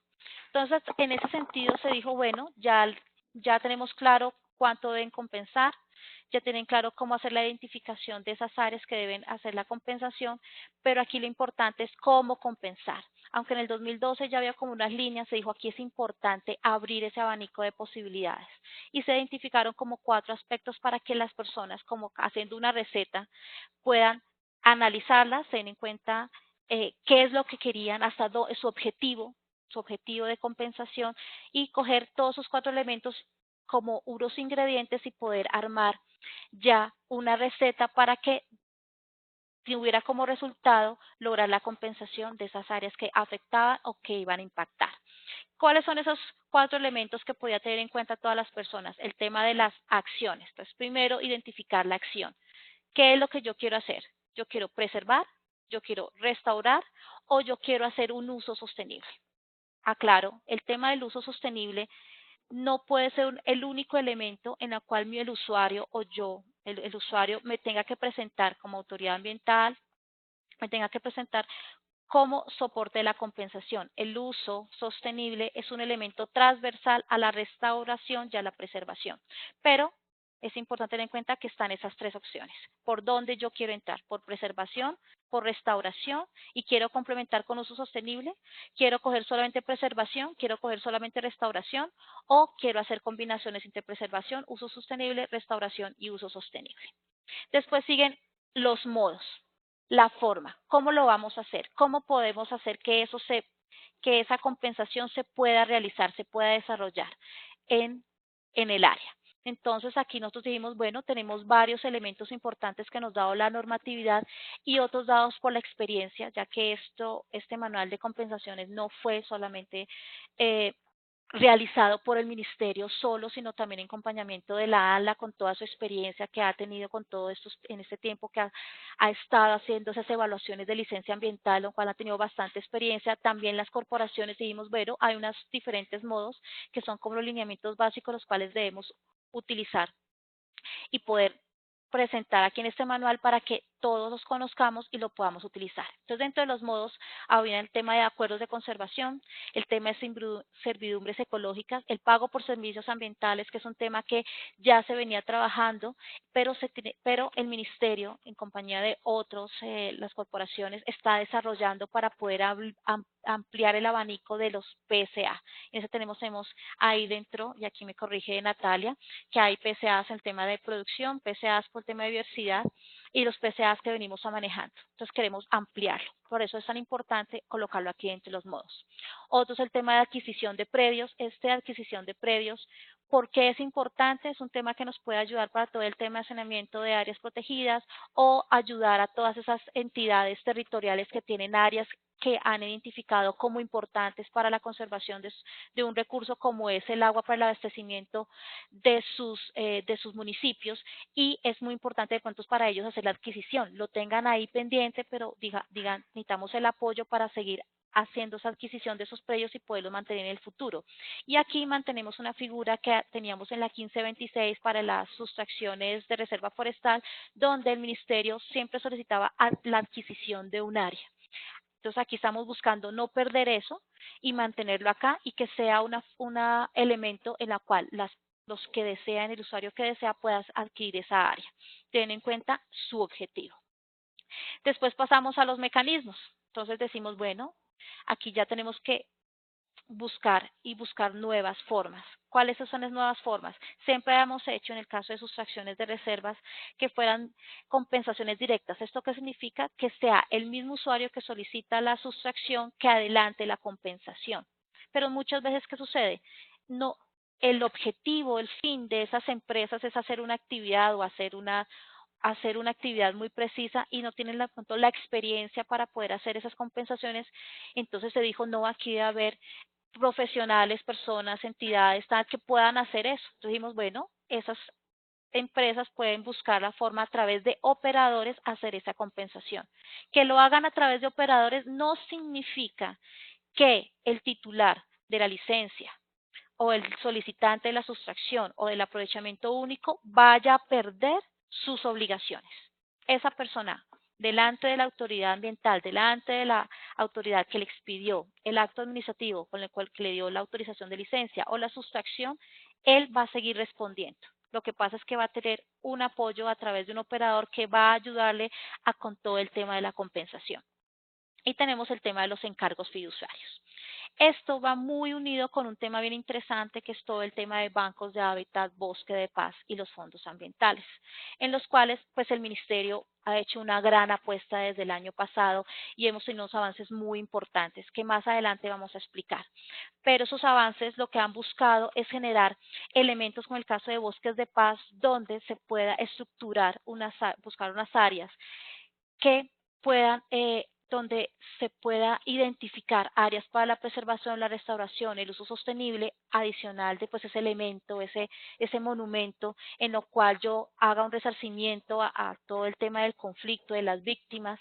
Entonces, en ese sentido se dijo, bueno, ya tenemos claro cuánto deben compensar, ya tienen claro cómo hacer la identificación de esas áreas que deben hacer la compensación, pero aquí lo importante es cómo compensar. Aunque en el 2012 ya había como unas líneas, se dijo aquí es importante abrir ese abanico de posibilidades y se identificaron como 4 aspectos para que las personas, como haciendo una receta, puedan analizarlas, tener en cuenta qué es lo que querían, hasta su objetivo de compensación y coger todos esos 4 elementos como unos ingredientes y poder armar ya una receta para que tuviera como resultado lograr la compensación de esas áreas que afectaban o que iban a impactar. ¿Cuáles son esos 4 elementos que podía tener en cuenta todas las personas? El tema de las acciones. Entonces, primero, identificar la acción. ¿Qué es lo que yo quiero hacer? Yo quiero preservar, yo quiero restaurar o yo quiero hacer un uso sostenible. Aclaro, el tema del uso sostenible no puede ser el único elemento en el cual el usuario o yo, el usuario, me tenga que presentar como autoridad ambiental, me tenga que presentar como soporte de la compensación. El uso sostenible es un elemento transversal a la restauración y a la preservación, pero es importante tener en cuenta que están esas 3 opciones. ¿Por dónde yo quiero entrar? ¿Por preservación? ¿Por restauración? ¿Y quiero complementar con uso sostenible? ¿Quiero coger solamente preservación? ¿Quiero coger solamente restauración? ¿O quiero hacer combinaciones entre preservación, uso sostenible, restauración y uso sostenible? Después siguen los modos, la forma, cómo lo vamos a hacer, cómo podemos hacer que esa compensación se pueda realizar, se pueda desarrollar en, en el área. Entonces aquí nosotros dijimos, bueno, tenemos varios elementos importantes que nos ha dado la normatividad y otros dados por la experiencia, ya que este manual de compensaciones no fue solamente eh, realizado por el ministerio solo, sino también en acompañamiento de la ALA con toda su experiencia que ha tenido con todo esto en este tiempo que ha estado haciendo esas evaluaciones de licencia ambiental, lo cual ha tenido bastante experiencia. También las corporaciones dijimos, bueno, hay unos diferentes modos que son como los lineamientos básicos los cuales debemos utilizar y poder presentar aquí en este manual para que todos los conozcamos y lo podamos utilizar. Entonces, dentro de los modos había el tema de acuerdos de conservación, el tema de servidumbres ecológicas, el pago por servicios ambientales, que es un tema que ya se venía trabajando, pero el ministerio, en compañía de otros, las corporaciones, está desarrollando para poder ampliar el abanico de los PSA. En eso tenemos ahí dentro, y aquí me corrige Natalia, que hay PSAs en el tema de producción, PSAs por el tema de diversidad y los PSAs que venimos a manejando. Entonces queremos ampliarlo. Por eso es tan importante colocarlo aquí entre los modos. Otro es el tema de adquisición de predios. Adquisición de predios, ¿por qué es importante? Es un tema que nos puede ayudar para todo el tema de saneamiento de áreas protegidas o ayudar a todas esas entidades territoriales que tienen áreas que han identificado como importantes para la conservación de un recurso como es el agua para el abastecimiento de sus municipios y es muy importante de pronto para ellos hacer la adquisición. Lo tengan ahí pendiente, pero digan, necesitamos el apoyo para seguir haciendo esa adquisición de esos predios y poderlos mantener en el futuro. Y aquí mantenemos una figura que teníamos en la 1526 para las sustracciones de reserva forestal, donde el ministerio siempre solicitaba la adquisición de un área. Entonces aquí estamos buscando no perder eso y mantenerlo acá y que sea un elemento en la cual los que desean, el usuario que desea pueda adquirir esa área. Ten en cuenta su objetivo. Después pasamos a los mecanismos. Entonces decimos, bueno, aquí ya tenemos que buscar nuevas formas. ¿Cuáles son las nuevas formas? Siempre hemos hecho en el caso de sustracciones de reservas que fueran compensaciones directas. ¿Esto qué significa? Que sea el mismo usuario que solicita la sustracción que adelante la compensación. Pero muchas veces, ¿qué sucede? No, el objetivo, el fin de esas empresas es hacer una actividad o hacer una actividad muy precisa y no tienen la experiencia para poder hacer esas compensaciones. Entonces se dijo, no, aquí debe haber profesionales, personas, entidades, tal, que puedan hacer eso. Entonces dijimos, bueno, esas empresas pueden buscar la forma a través de operadores hacer esa compensación. Que lo hagan a través de operadores no significa que el titular de la licencia o el solicitante de la sustracción o del aprovechamiento único vaya a perder sus obligaciones. Esa persona, delante de la autoridad ambiental, delante de la autoridad que le expidió el acto administrativo con el cual le dio la autorización de licencia o la sustracción, él va a seguir respondiendo. Lo que pasa es que va a tener un apoyo a través de un operador que va a ayudarle con todo el tema de la compensación. Y tenemos el tema de los encargos fiduciarios. Esto va muy unido con un tema bien interesante que es todo el tema de bancos de hábitat, bosque de paz y los fondos ambientales, en los cuales pues el ministerio ha hecho una gran apuesta desde el año pasado y hemos tenido unos avances muy importantes que más adelante vamos a explicar. Pero esos avances lo que han buscado es generar elementos como el caso de bosques de paz donde se pueda estructurar buscar unas áreas que puedan, donde se pueda identificar áreas para la preservación, la restauración, el uso sostenible adicional de pues ese elemento, ese monumento en lo cual yo haga un resarcimiento a todo el tema del conflicto, de las víctimas.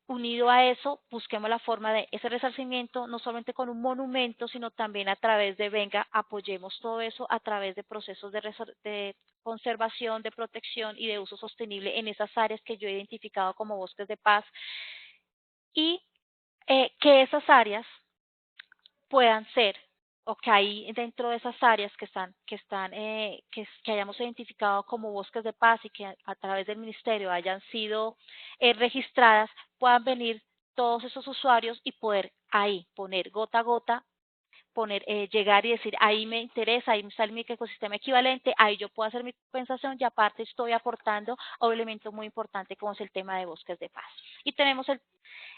Unido a eso, busquemos la forma de ese resarcimiento, no solamente con un monumento, sino también a través de, venga, apoyemos todo eso a través de procesos de conservación, de protección y de uso sostenible en esas áreas que yo he identificado como bosques de paz y que esas áreas puedan ser o que ahí dentro de esas áreas que hayamos identificado como bosques de paz y que a través del ministerio hayan sido registradas, puedan venir todos esos usuarios y poder ahí poner gota a gota, llegar y decir, ahí me interesa, ahí me sale mi ecosistema equivalente, ahí yo puedo hacer mi compensación y aparte estoy aportando a un elemento muy importante como es el tema de bosques de paz. Y tenemos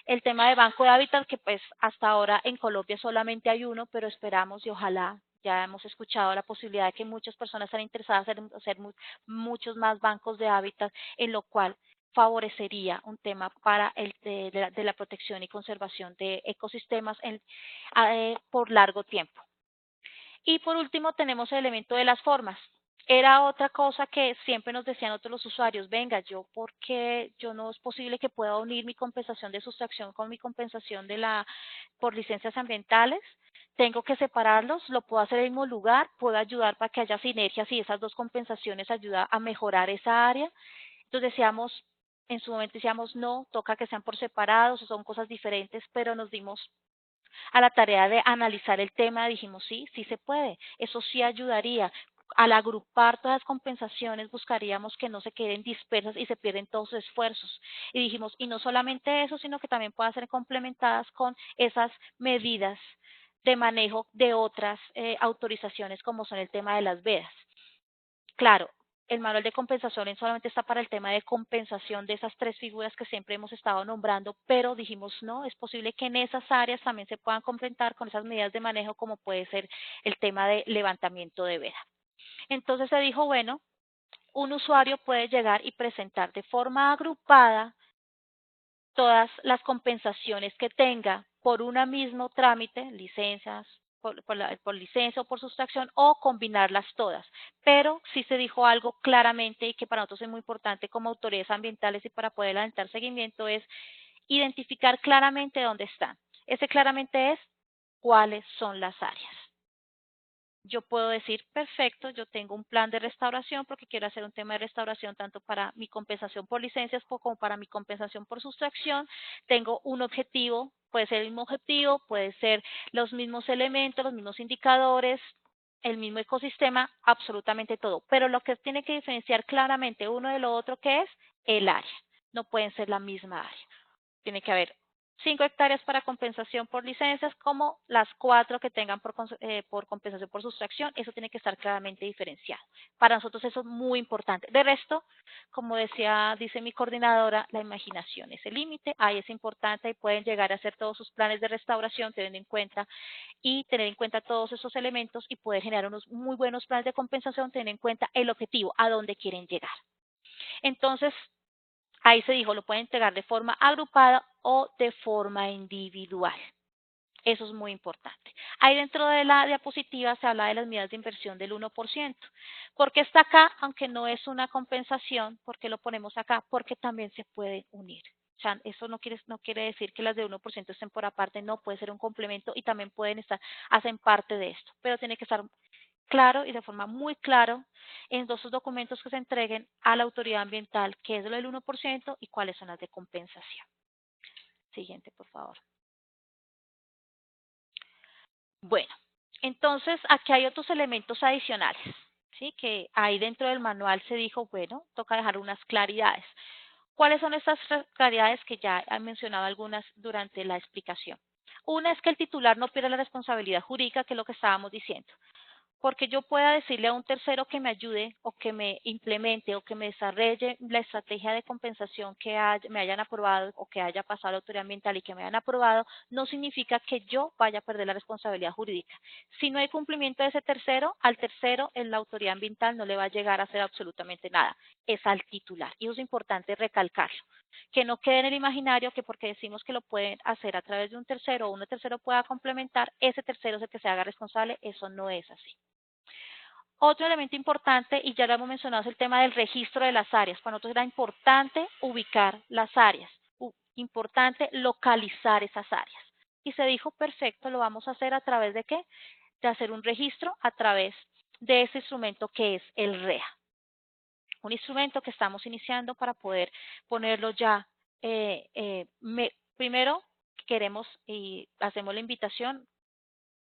el tema de banco de hábitat, que pues hasta ahora en Colombia solamente hay uno, pero esperamos y ojalá, ya hemos escuchado la posibilidad de que muchas personas están interesadas en hacer muchos más bancos de hábitat, en lo cual favorecería un tema para de la protección y conservación de ecosistemas por largo tiempo. Y por último tenemos el elemento de las formas. Era otra cosa que siempre nos decían otros los usuarios, venga, ¿por qué yo no es posible que pueda unir mi compensación de sustracción con mi compensación por licencias ambientales? Tengo que separarlos, lo puedo hacer en el mismo lugar, puedo ayudar para que haya sinergias y esas dos compensaciones ayudan a mejorar esa área. Entonces decíamos, en su momento decíamos, no, toca que sean por separados, son cosas diferentes, pero nos dimos a la tarea de analizar el tema, dijimos, sí, sí se puede, eso sí ayudaría. Al agrupar todas las compensaciones, buscaríamos que no se queden dispersas y se pierden todos los esfuerzos. Y dijimos, y no solamente eso, sino que también puedan ser complementadas con esas medidas de manejo de otras autorizaciones, como son el tema de las vedas. Claro, el manual de compensación solamente está para el tema de compensación de esas tres figuras que siempre hemos estado nombrando, pero dijimos no, es posible que en esas áreas también se puedan complementar con esas medidas de manejo como puede ser el tema de levantamiento de veda. Entonces se dijo, bueno, un usuario puede llegar y presentar de forma agrupada todas las compensaciones que tenga por un mismo trámite, licencias, por licencia o por sustracción, o combinarlas todas. Pero sí se dijo algo claramente y que para nosotros es muy importante como autoridades ambientales y para poder adelantar seguimiento es identificar claramente dónde están. Ese claramente es cuáles son las áreas. Yo puedo decir, perfecto, yo tengo un plan de restauración porque quiero hacer un tema de restauración tanto para mi compensación por licencias como para mi compensación por sustracción. Tengo un objetivo, puede ser el mismo objetivo, puede ser los mismos elementos, los mismos indicadores, el mismo ecosistema, absolutamente todo. Pero lo que tiene que diferenciar claramente uno de lo otro que es el área. No pueden ser la misma área. Tiene que haber 5 hectáreas para compensación por licencias, como las 4 que tengan por compensación por sustracción. Eso tiene que estar claramente diferenciado. Para nosotros eso es muy importante. De resto, como dice mi coordinadora, la imaginación es el límite. Ahí es importante y pueden llegar a hacer todos sus planes de restauración teniendo en cuenta y tener en cuenta todos esos elementos y poder generar unos muy buenos planes de compensación teniendo en cuenta el objetivo, a dónde quieren llegar. Entonces, ahí se dijo, lo pueden entregar de forma agrupada o de forma individual. Eso es muy importante. Ahí dentro de la diapositiva se habla de las medidas de inversión del 1%. ¿Por qué está acá? Aunque no es una compensación, ¿por qué lo ponemos acá? Porque también se pueden unir. O sea, eso no quiere decir que las de 1% estén por aparte, no, puede ser un complemento y también hacen parte de esto, pero tiene que estar claro y de forma muy clara en todos los documentos que se entreguen a la autoridad ambiental, qué es lo del 1% y cuáles son las de compensación. Siguiente, por favor. Bueno, entonces aquí hay otros elementos adicionales. ¿sí? Que ahí dentro del manual se dijo, bueno, toca dejar unas claridades. ¿Cuáles son estas claridades que ya han mencionado algunas durante la explicación? Una es que el titular no pierda la responsabilidad jurídica, que es lo que estábamos diciendo, porque yo pueda decirle a un tercero que me ayude o que me implemente o que me desarrolle la estrategia de compensación que me hayan aprobado o que haya pasado a la autoridad ambiental y que me hayan aprobado, no significa que yo vaya a perder la responsabilidad jurídica. Si no hay cumplimiento de ese tercero, al tercero en la autoridad ambiental no le va a llegar a hacer absolutamente nada, es al titular. Y eso es importante recalcarlo, que no quede en el imaginario que porque decimos que lo pueden hacer a través de un tercero o un tercero pueda complementar, ese tercero es el que se haga responsable, eso no es así. Otro elemento importante, y ya lo hemos mencionado, es el tema del registro de las áreas. Para nosotros era importante ubicar las áreas, importante localizar esas áreas. Y se dijo, perfecto, lo vamos a hacer a través de qué? De hacer un registro a través de ese instrumento que es el REA. Un instrumento que estamos iniciando para poder ponerlo ya. Primero, queremos y hacemos la invitación.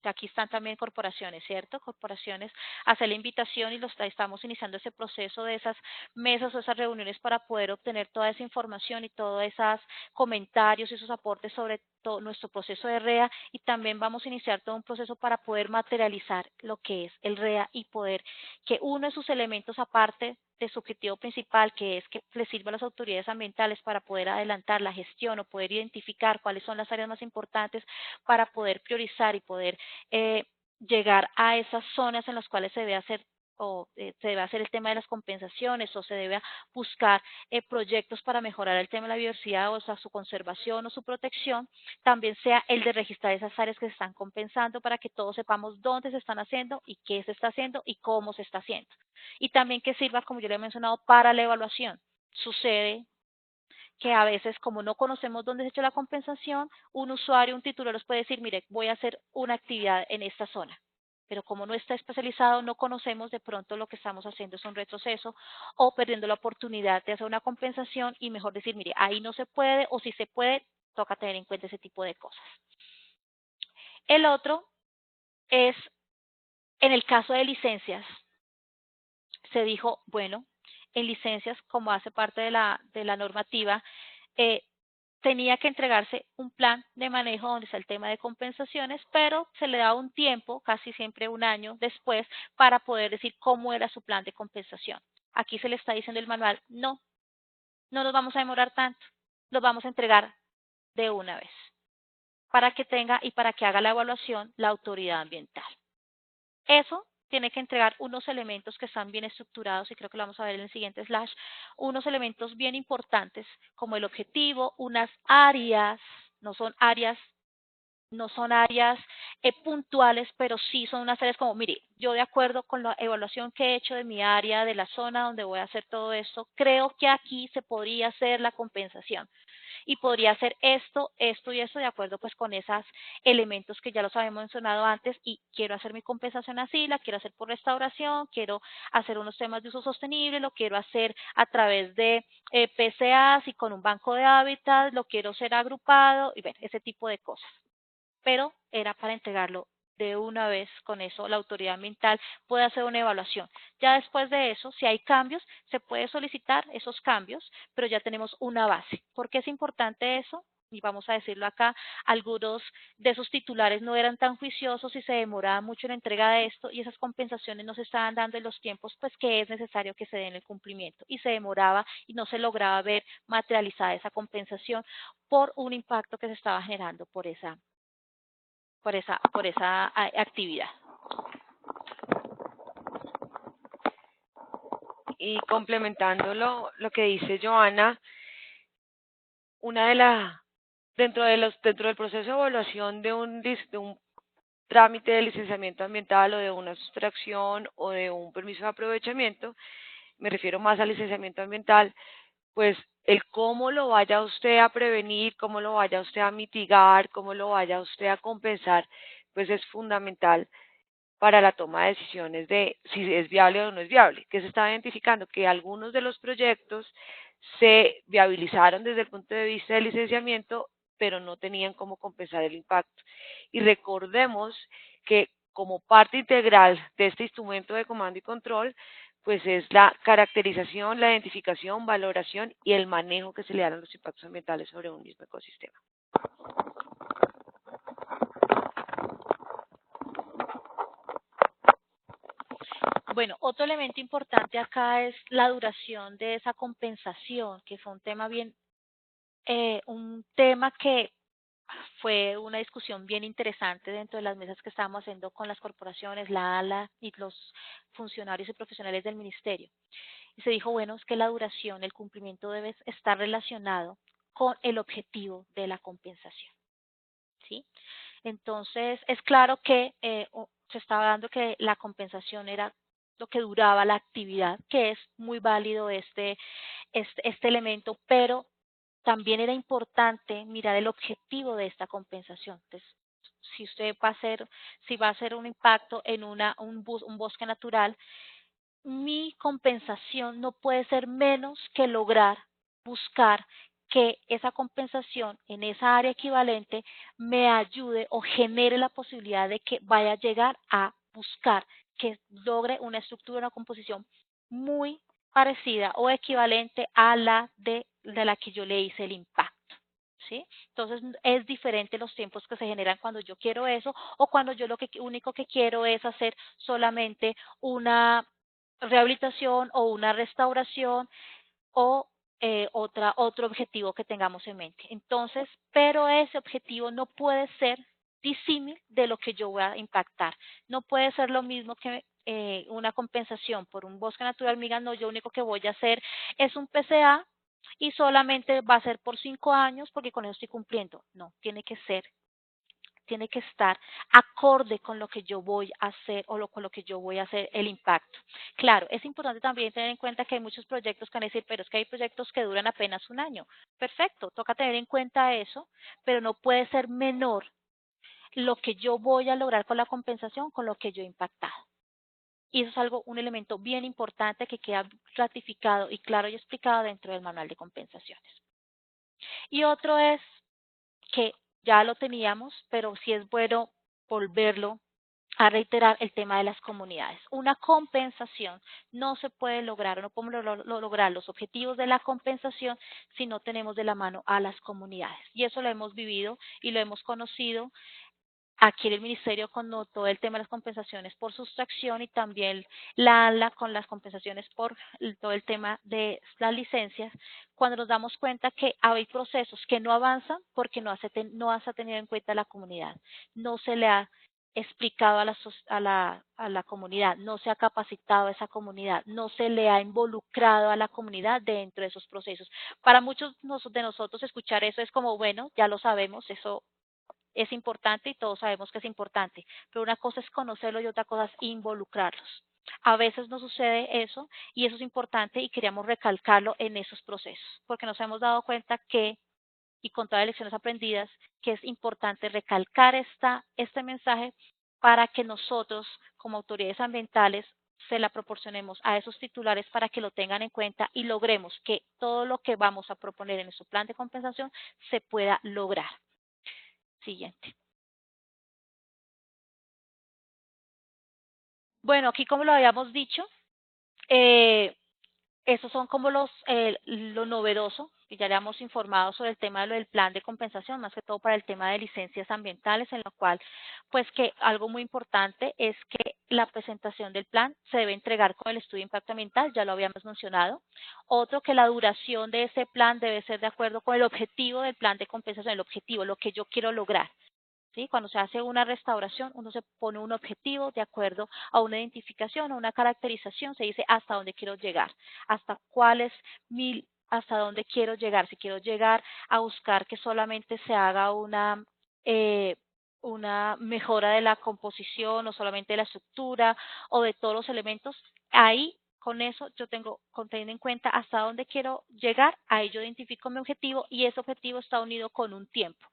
Aquí están también corporaciones, ¿cierto? Corporaciones, hacer la invitación y estamos iniciando ese proceso de esas mesas o esas reuniones para poder obtener toda esa información y todos esos comentarios y esos aportes sobre todo nuestro proceso de REA, y también vamos a iniciar todo un proceso para poder materializar lo que es el REA y poder que uno de sus elementos, aparte de su objetivo principal, que es que le sirva a las autoridades ambientales para poder adelantar la gestión o poder identificar cuáles son las áreas más importantes para poder priorizar y poder eh, llegar a esas zonas en las cuales se debe hacer o se debe hacer el tema de las compensaciones, o se debe buscar proyectos para mejorar el tema de la biodiversidad, o sea, su conservación o su protección, también sea el de registrar esas áreas que se están compensando para que todos sepamos dónde se están haciendo y qué se está haciendo y cómo se está haciendo. Y también que sirva, como yo le he mencionado, para la evaluación. Sucede que a veces, como no conocemos dónde se ha hecho la compensación, un usuario, un titular nos puede decir, mire, voy a hacer una actividad en esta zona. Pero como no está especializado, no conocemos, de pronto lo que estamos haciendo es un retroceso o perdiendo la oportunidad de hacer una compensación, y mejor decir, mire, ahí no se puede, o si se puede, toca tener en cuenta ese tipo de cosas. El otro es, en el caso de licencias, se dijo, bueno, en licencias, como hace parte de la normativa, eh, tenía que entregarse un plan de manejo donde está el tema de compensaciones, pero se le daba un tiempo, casi siempre un año después, para poder decir cómo era su plan de compensación. Aquí se le está diciendo el manual, no, no nos vamos a demorar tanto, los vamos a entregar de una vez, para que tenga y para que haga la evaluación la autoridad ambiental. Eso tiene que entregar unos elementos que están bien estructurados, y creo que lo vamos a ver en el siguiente slash, unos elementos bien importantes como el objetivo, unas áreas, no son áreas, no son áreas puntuales, pero sí son unas áreas como, mire, yo de acuerdo con la evaluación que he hecho de mi área, de la zona donde voy a hacer todo esto, creo que aquí se podría hacer la compensación y podría hacer esto, esto y esto de acuerdo pues con esos elementos que ya los habíamos mencionado antes, y quiero hacer mi compensación así, la quiero hacer por restauración, quiero hacer unos temas de uso sostenible, lo quiero hacer a través de PCAs y con un banco de hábitat, lo quiero ser agrupado y ver ese tipo de cosas, pero era para entregarlo de una vez. Con eso la autoridad ambiental puede hacer una evaluación. Ya después de eso, si hay cambios, se puede solicitar esos cambios, pero ya tenemos una base. ¿Por qué es importante eso? Y vamos a decirlo acá, algunos de esos titulares no eran tan juiciosos y se demoraba mucho en la entrega de esto, y esas compensaciones no se estaban dando en los tiempos pues que es necesario que se den el cumplimiento, y se demoraba y no se lograba ver materializada esa compensación por un impacto que se estaba generando por esa actividad. Y complementándolo, lo que dice Joana, una de las dentro del proceso de evaluación de un trámite de licenciamiento ambiental o de una sustracción o de un permiso de aprovechamiento, me refiero más al licenciamiento ambiental, pues el cómo lo vaya usted a prevenir, cómo lo vaya usted a mitigar, cómo lo vaya usted a compensar, pues es fundamental para la toma de decisiones de si es viable o no es viable. Que se está identificando que algunos de los proyectos se viabilizaron desde el punto de vista del licenciamiento, pero no tenían cómo compensar el impacto. Y recordemos que como parte integral de este instrumento de comando y control, pues es la caracterización, la identificación, valoración y el manejo que se le dan a los impactos ambientales sobre un mismo ecosistema. Bueno, otro elemento importante acá es la duración de esa compensación, que fue un tema que fue una discusión bien interesante dentro de las mesas que estábamos haciendo con las corporaciones, la ALA y los funcionarios y profesionales del ministerio. Y se dijo, bueno, es que la duración, el cumplimiento debe estar relacionado con el objetivo de la compensación, ¿sí? Entonces, es claro que se estaba dando que la compensación era lo que duraba la actividad, que es muy válido este elemento, pero también era importante mirar el objetivo de esta compensación. Entonces, si usted va a hacer, si va a hacer un impacto en un bosque natural, mi compensación no puede ser menos que lograr buscar que esa compensación en esa área equivalente me ayude o genere la posibilidad de que vaya a llegar a buscar que logre una estructura, una composición muy parecida o equivalente a la de la que yo le hice el impacto. ¿Sí? Entonces es diferente los tiempos que se generan cuando yo quiero eso o cuando yo lo único que quiero es hacer solamente una rehabilitación o una restauración o otro objetivo que tengamos en mente. Entonces, pero ese objetivo no puede ser disímil de lo que yo voy a impactar. No puede ser lo mismo que una compensación por un bosque natural. Mira, no, yo único que voy a hacer es un PCA y solamente va a ser por 5 años porque con eso estoy cumpliendo. No, tiene que estar acorde con lo que yo voy a hacer con lo que yo voy a hacer el impacto. Claro, es importante también tener en cuenta que hay muchos proyectos que van a decir, pero es que hay proyectos que duran apenas un año. Perfecto, toca tener en cuenta eso, pero no puede ser menor lo que yo voy a lograr con la compensación con lo que yo he impactado. Y eso es un elemento bien importante que queda ratificado y claro y explicado dentro del manual de compensaciones. Y otro es que ya lo teníamos, pero sí es bueno volverlo a reiterar el tema de las comunidades. Una compensación no se puede lograr, no podemos lograr los objetivos de la compensación si no tenemos de la mano a las comunidades. Y eso lo hemos vivido y lo hemos conocido aquí en el ministerio con todo el tema de las compensaciones por sustracción y también la ANLA con las compensaciones por todo el tema de las licencias, cuando nos damos cuenta que hay procesos que no avanzan porque no se ha tenido en cuenta la comunidad, no se le ha explicado a la comunidad, no se ha capacitado a esa comunidad, no se le ha involucrado a la comunidad dentro de esos procesos. Para muchos de nosotros escuchar eso es como, bueno, ya lo sabemos, eso es importante y todos sabemos que es importante, pero una cosa es conocerlo y otra cosa es involucrarlos. A veces no sucede eso y eso es importante y queríamos recalcarlo en esos procesos, porque nos hemos dado cuenta que, y con todas las lecciones aprendidas, que es importante recalcar este mensaje para que nosotros, como autoridades ambientales, se la proporcionemos a esos titulares para que lo tengan en cuenta y logremos que todo lo que vamos a proponer en nuestro plan de compensación se pueda lograr. Siguiente. Bueno, aquí como lo habíamos dicho, eh, esos son como lo novedoso, que ya le hemos informado sobre el tema de lo del plan de compensación, más que todo para el tema de licencias ambientales, en lo cual, pues que algo muy importante es que la presentación del plan se debe entregar con el estudio de impacto ambiental, ya lo habíamos mencionado. Otro, que la duración de ese plan debe ser de acuerdo con el objetivo del plan de compensación, el objetivo, lo que yo quiero lograr. ¿Sí? Cuando se hace una restauración, uno se pone un objetivo de acuerdo a una identificación, a una caracterización, se dice hasta dónde quiero llegar, hasta dónde quiero llegar, si quiero llegar a buscar que solamente se haga eh, una mejora de la composición o solamente de la estructura o de todos los elementos, ahí con eso yo tengo teniendo en cuenta hasta dónde quiero llegar, ahí yo identifico mi objetivo y ese objetivo está unido con un tiempo.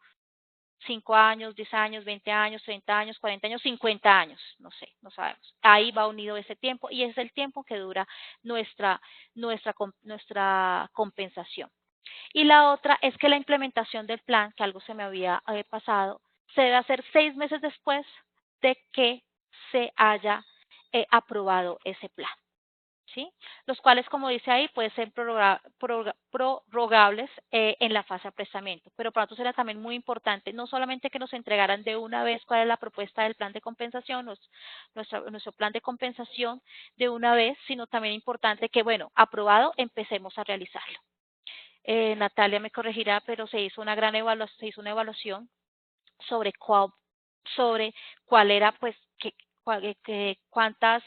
5 años, 10 años, 20 años, 30 años, 40 años, 50 años, no sé, no sabemos. Ahí va unido ese tiempo y es el tiempo que dura nuestra compensación. Y la otra es que la implementación del plan, que algo se me había pasado, se debe hacer 6 meses después de que se haya aprobado ese plan. ¿Sí? Los cuales, como dice ahí, pueden ser prorrogables en la fase de apresamiento. Pero para nosotros era también muy importante, no solamente que nos entregaran de una vez cuál es la propuesta del plan de compensación, nuestro plan de compensación de una vez, sino también importante que, bueno, aprobado, empecemos a realizarlo. Natalia me corregirá, pero se hizo una gran evaluación, se hizo una evaluación sobre cuál era, pues, cuántas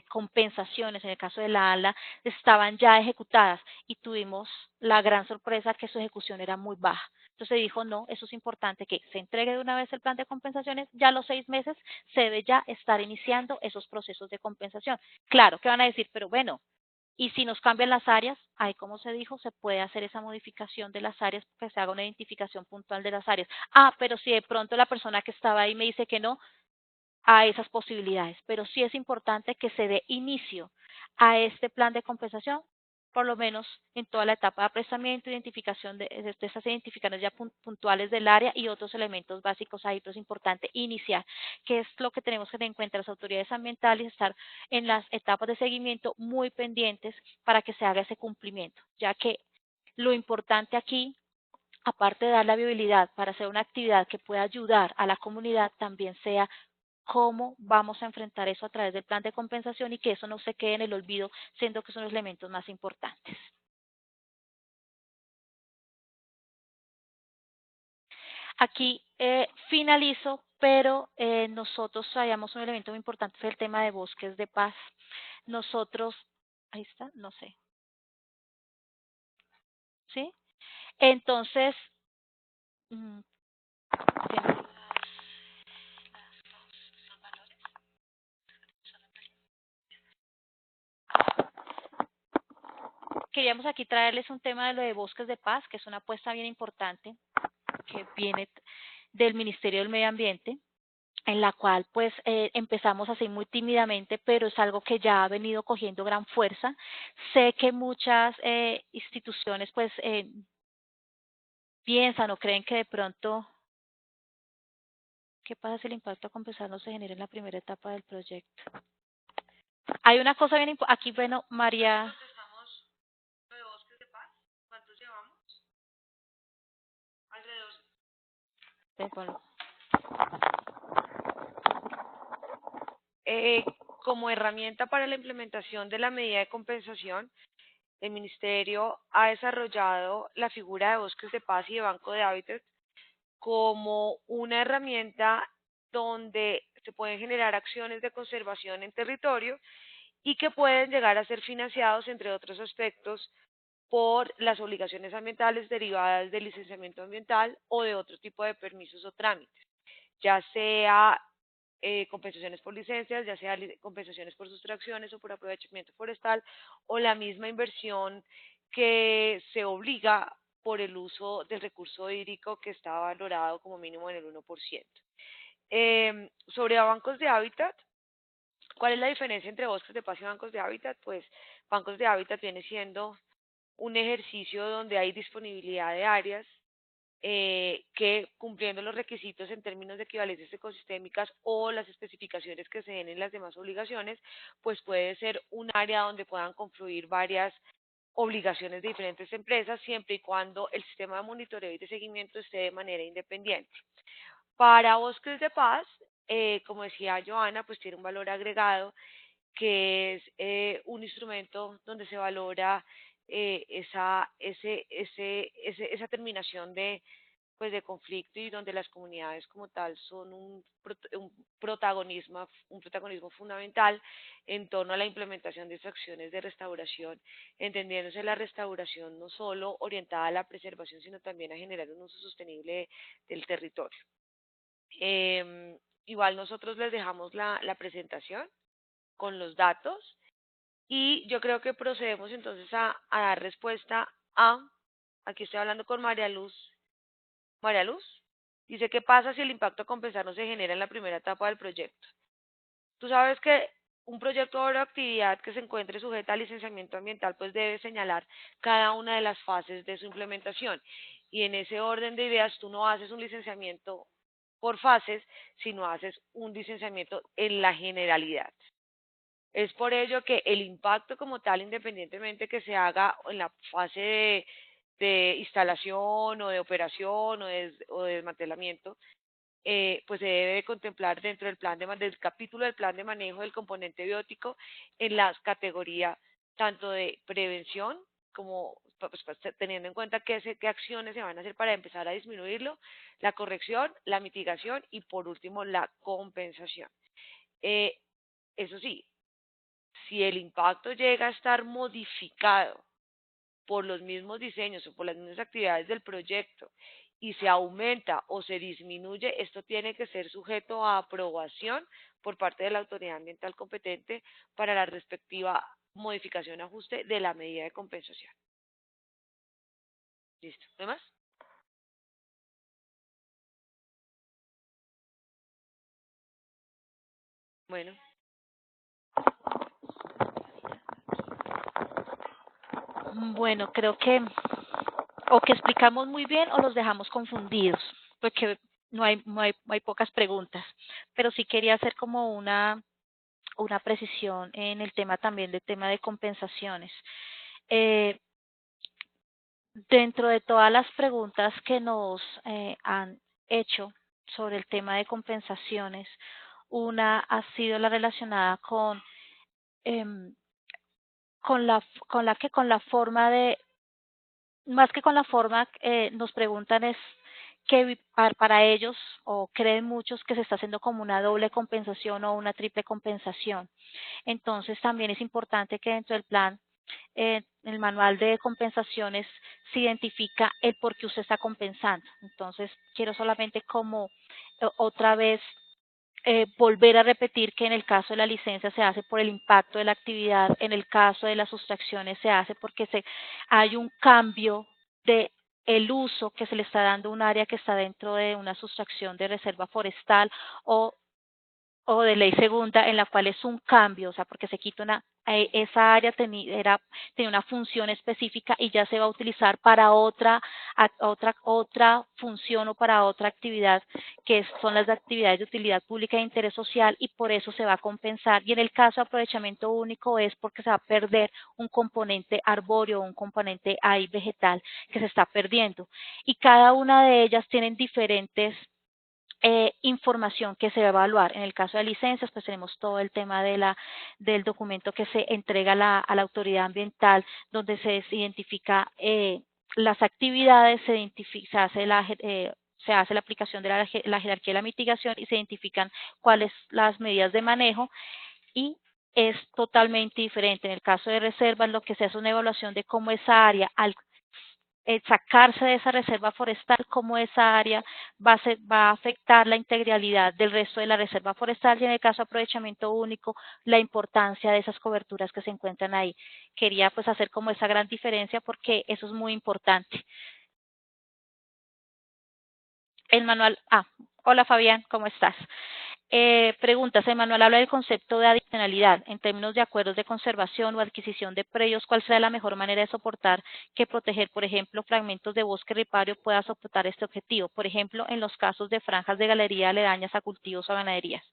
compensaciones, en el caso de la ALA, estaban ya ejecutadas y tuvimos la gran sorpresa que su ejecución era muy baja. Entonces dijo, no, eso es importante que se entregue de una vez el plan de compensaciones, ya a los 6 meses se debe ya estar iniciando esos procesos de compensación. Claro, ¿qué van a decir? Pero bueno, y si nos cambian las áreas, ahí como se dijo, se puede hacer esa modificación de las áreas, que se haga una identificación puntual de las áreas. Ah, pero si de pronto la persona que estaba ahí me dice que no, a esas posibilidades. Pero sí es importante que se dé inicio a este plan de compensación, por lo menos en toda la etapa de apresamiento, identificación de esas identificaciones ya puntuales del área y otros elementos básicos ahí, pero es importante iniciar, que es lo que tenemos que tener en cuenta las autoridades ambientales, estar en las etapas de seguimiento muy pendientes para que se haga ese cumplimiento, ya que lo importante aquí, aparte de dar la viabilidad para hacer una actividad que pueda ayudar a la comunidad, también sea cómo vamos a enfrentar eso a través del plan de compensación y que eso no se quede en el olvido, siendo que son los elementos más importantes. Aquí finalizo, pero nosotros hayamos un elemento muy importante, es el tema de bosques de paz. Nosotros, ahí está, no sé, ¿sí? Entonces, mm, queríamos aquí traerles un tema de lo de bosques de paz, que es una apuesta bien importante que viene del Ministerio del Medio Ambiente, en la cual pues empezamos así muy tímidamente, pero es algo que ya ha venido cogiendo gran fuerza. Sé que muchas instituciones pues piensan o creen que de pronto, ¿qué pasa si el impacto a compensar no se genera en la primera etapa del proyecto? Hay una cosa bien importante, aquí bueno, María... ¿Cuántos llevamos? Alrededor. Bueno, Como herramienta para la implementación de la medida de compensación, el Ministerio ha desarrollado la figura de bosques de paz y de banco de hábitat como una herramienta donde se pueden generar acciones de conservación en territorio y que pueden llegar a ser financiados, entre otros aspectos, por las obligaciones ambientales derivadas del licenciamiento ambiental o de otro tipo de permisos o trámites, ya sea compensaciones por licencias, ya sea compensaciones por sustracciones o por aprovechamiento forestal, o la misma inversión que se obliga por el uso del recurso hídrico que está valorado como mínimo en el 1%. Sobre bancos de hábitat, ¿cuál es la diferencia entre bosques de paz y bancos de hábitat? Pues bancos de hábitat viene siendo un ejercicio donde hay disponibilidad de áreas que cumpliendo los requisitos en términos de equivalencias ecosistémicas o las especificaciones que se den en las demás obligaciones, pues puede ser un área donde puedan confluir varias obligaciones de diferentes empresas, siempre y cuando el sistema de monitoreo y de seguimiento esté de manera independiente. Para bosques de paz, como decía Joana, pues tiene un valor agregado que es un instrumento donde se valora esa terminación de, pues, de conflicto y donde las comunidades como tal son un protagonismo fundamental en torno a la implementación de esas acciones de restauración, entendiéndose la restauración no solo orientada a la preservación, sino también a generar un uso sostenible del territorio. Igual nosotros les dejamos la presentación con los datos y yo creo que procedemos entonces a dar respuesta aquí estoy hablando con María Luz. María Luz dice, ¿qué pasa si el impacto a compensar no se genera en la primera etapa del proyecto? Tú sabes que un proyecto o actividad que se encuentre sujeta al licenciamiento ambiental pues debe señalar cada una de las fases de su implementación y en ese orden de ideas tú no haces un licenciamiento por fases, sino haces un distanciamiento en la generalidad. Es por ello que el impacto como tal, independientemente que se haga en la fase de instalación o de operación o de desmantelamiento, pues se debe de contemplar dentro del del capítulo del plan de manejo del componente biótico en las categorías tanto de prevención como pues, teniendo en cuenta qué acciones se van a hacer para empezar a disminuirlo, la corrección, la mitigación y por último la compensación. Eso sí, si el impacto llega a estar modificado por los mismos diseños o por las mismas actividades del proyecto y se aumenta o se disminuye, esto tiene que ser sujeto a aprobación por parte de la autoridad ambiental competente para la respectiva modificación o ajuste de la medida de compensación. ¿Listo? ¿No más? Bueno, Bueno, creo que o que explicamos muy bien o los dejamos confundidos, porque no hay pocas preguntas, pero sí quería hacer como una precisión en el tema también del tema de compensaciones. Eh, Dentro de todas las preguntas que nos han hecho sobre el tema de compensaciones, una ha sido la relacionada em, con la forma de, más que con la forma, nos preguntan es que para ellos, o creen muchos, que se está haciendo como una doble compensación o una triple compensación. Entonces también es importante que dentro del plan, el manual de compensaciones, se identifica el por qué usted está compensando. Entonces quiero solamente como otra vez volver a repetir que en el caso de la licencia se hace por el impacto de la actividad, en el caso de las sustracciones se hace porque hay un cambio de el uso que se le está dando a un área que está dentro de una sustracción de reserva forestal o o de ley segunda en la cual es un cambio, o sea, porque se quita esa área tenía una función específica y ya se va a utilizar para otra función o para otra actividad, que son las actividades de utilidad pública e interés social, y por eso se va a compensar. Y en el caso de aprovechamiento único es porque se va a perder un componente arbóreo, un componente ahí vegetal que se está perdiendo. Y cada una de ellas tienen diferentes información que se va a evaluar. En el caso de licencias, pues tenemos todo el tema del documento que se entrega a la autoridad ambiental, donde se identifica las actividades, se hace la aplicación de la jerarquía de la mitigación y se identifican cuáles las medidas de manejo, y es totalmente diferente. En el caso de reservas, lo que se hace es una evaluación de cómo esa área, al sacarse de esa reserva forestal, cómo esa área va a afectar la integralidad del resto de la reserva forestal, y en el caso de aprovechamiento único, la importancia de esas coberturas que se encuentran ahí. Quería pues hacer como esa gran diferencia porque eso es muy importante. El manual, hola Fabián, ¿cómo estás? Preguntas, el manual habla del concepto de adicionalidad. En términos de acuerdos de conservación o adquisición de predios, ¿cuál será la mejor manera de soportar que proteger, por ejemplo, fragmentos de bosque ripario pueda soportar este objetivo? Por ejemplo, en los casos de franjas de galería aledañas a cultivos o ganaderías.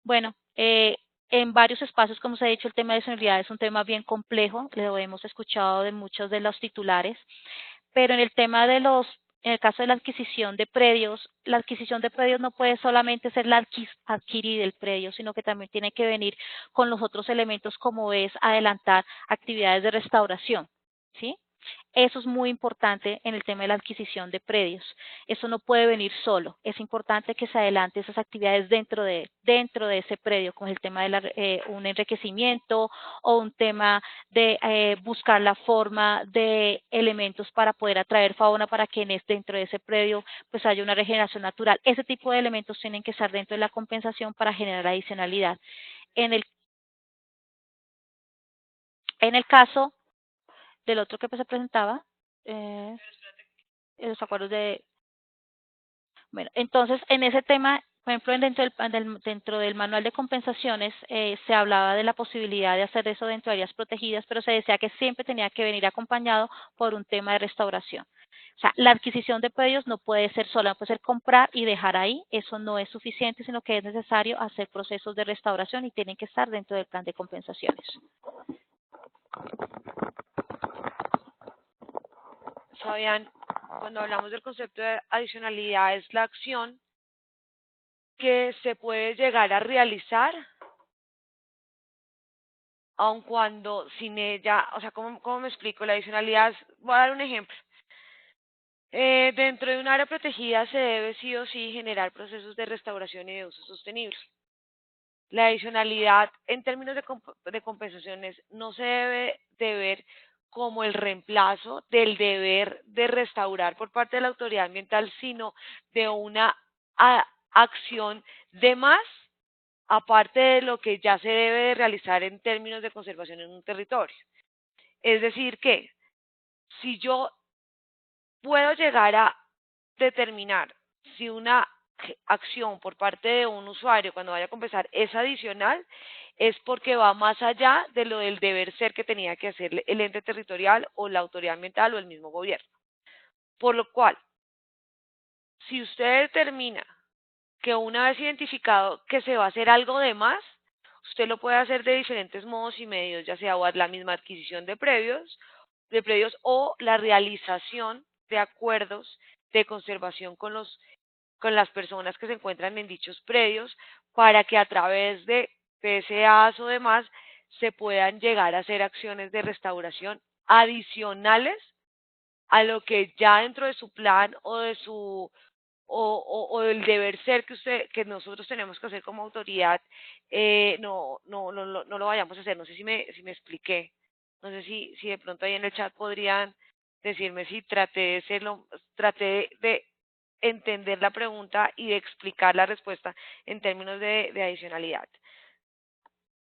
Bueno, en varios espacios, como se ha dicho, el tema de adicionalidad es un tema bien complejo, lo hemos escuchado de muchos de los titulares, pero en el caso de la adquisición de predios no puede solamente ser adquirir el predio, sino que también tiene que venir con los otros elementos, como es adelantar actividades de restauración, ¿sí? Eso es muy importante en el tema de la adquisición de predios. Eso no puede venir solo. Es importante que se adelante esas actividades dentro de ese predio, como el tema de un enriquecimiento o un tema de buscar la forma de elementos para poder atraer fauna para que dentro de ese predio pues haya una regeneración natural. Ese tipo de elementos tienen que estar dentro de la compensación para generar adicionalidad. En el, en el caso del otro que pues se presentaba, eh, los acuerdos de... Bueno, entonces en ese tema, por ejemplo, dentro del manual de compensaciones, se hablaba de la posibilidad de hacer eso dentro de áreas protegidas, pero se decía que siempre tenía que venir acompañado por un tema de restauración. O sea, la adquisición de predios no puede ser sola, no puede ser comprar y dejar ahí, eso no es suficiente, sino que es necesario hacer procesos de restauración y tienen que estar dentro del plan de compensaciones. Fabián, cuando hablamos del concepto de adicionalidad, es la acción que se puede llegar a realizar, aun cuando sin ella, o sea, ¿cómo me explico? La adicionalidad, voy a dar un ejemplo. Dentro de un área protegida se debe sí o sí generar procesos de restauración y de uso sostenible. La adicionalidad en términos de compensaciones no se debe de ver como el reemplazo del deber de restaurar por parte de la autoridad ambiental, sino de una acción de más, aparte de lo que ya se debe de realizar en términos de conservación en un territorio. Es decir, que si yo puedo llegar a determinar si una acción por parte de un usuario cuando vaya a compensar es adicional, es porque va más allá de lo del deber ser que tenía que hacer el ente territorial o la autoridad ambiental o el mismo gobierno. Por lo cual, si usted determina que una vez identificado que se va a hacer algo de más, usted lo puede hacer de diferentes modos y medios, ya sea la misma adquisición de predios o la realización de acuerdos de conservación con las personas que se encuentran en dichos predios para que a través de PSAs o demás se puedan llegar a hacer acciones de restauración adicionales a lo que ya dentro de su plan o de su o del deber ser que nosotros tenemos que hacer como autoridad, no lo vayamos a hacer. No sé si me expliqué. No sé si de pronto ahí en el chat podrían decirme si traté de entender la pregunta y de explicar la respuesta en términos de adicionalidad.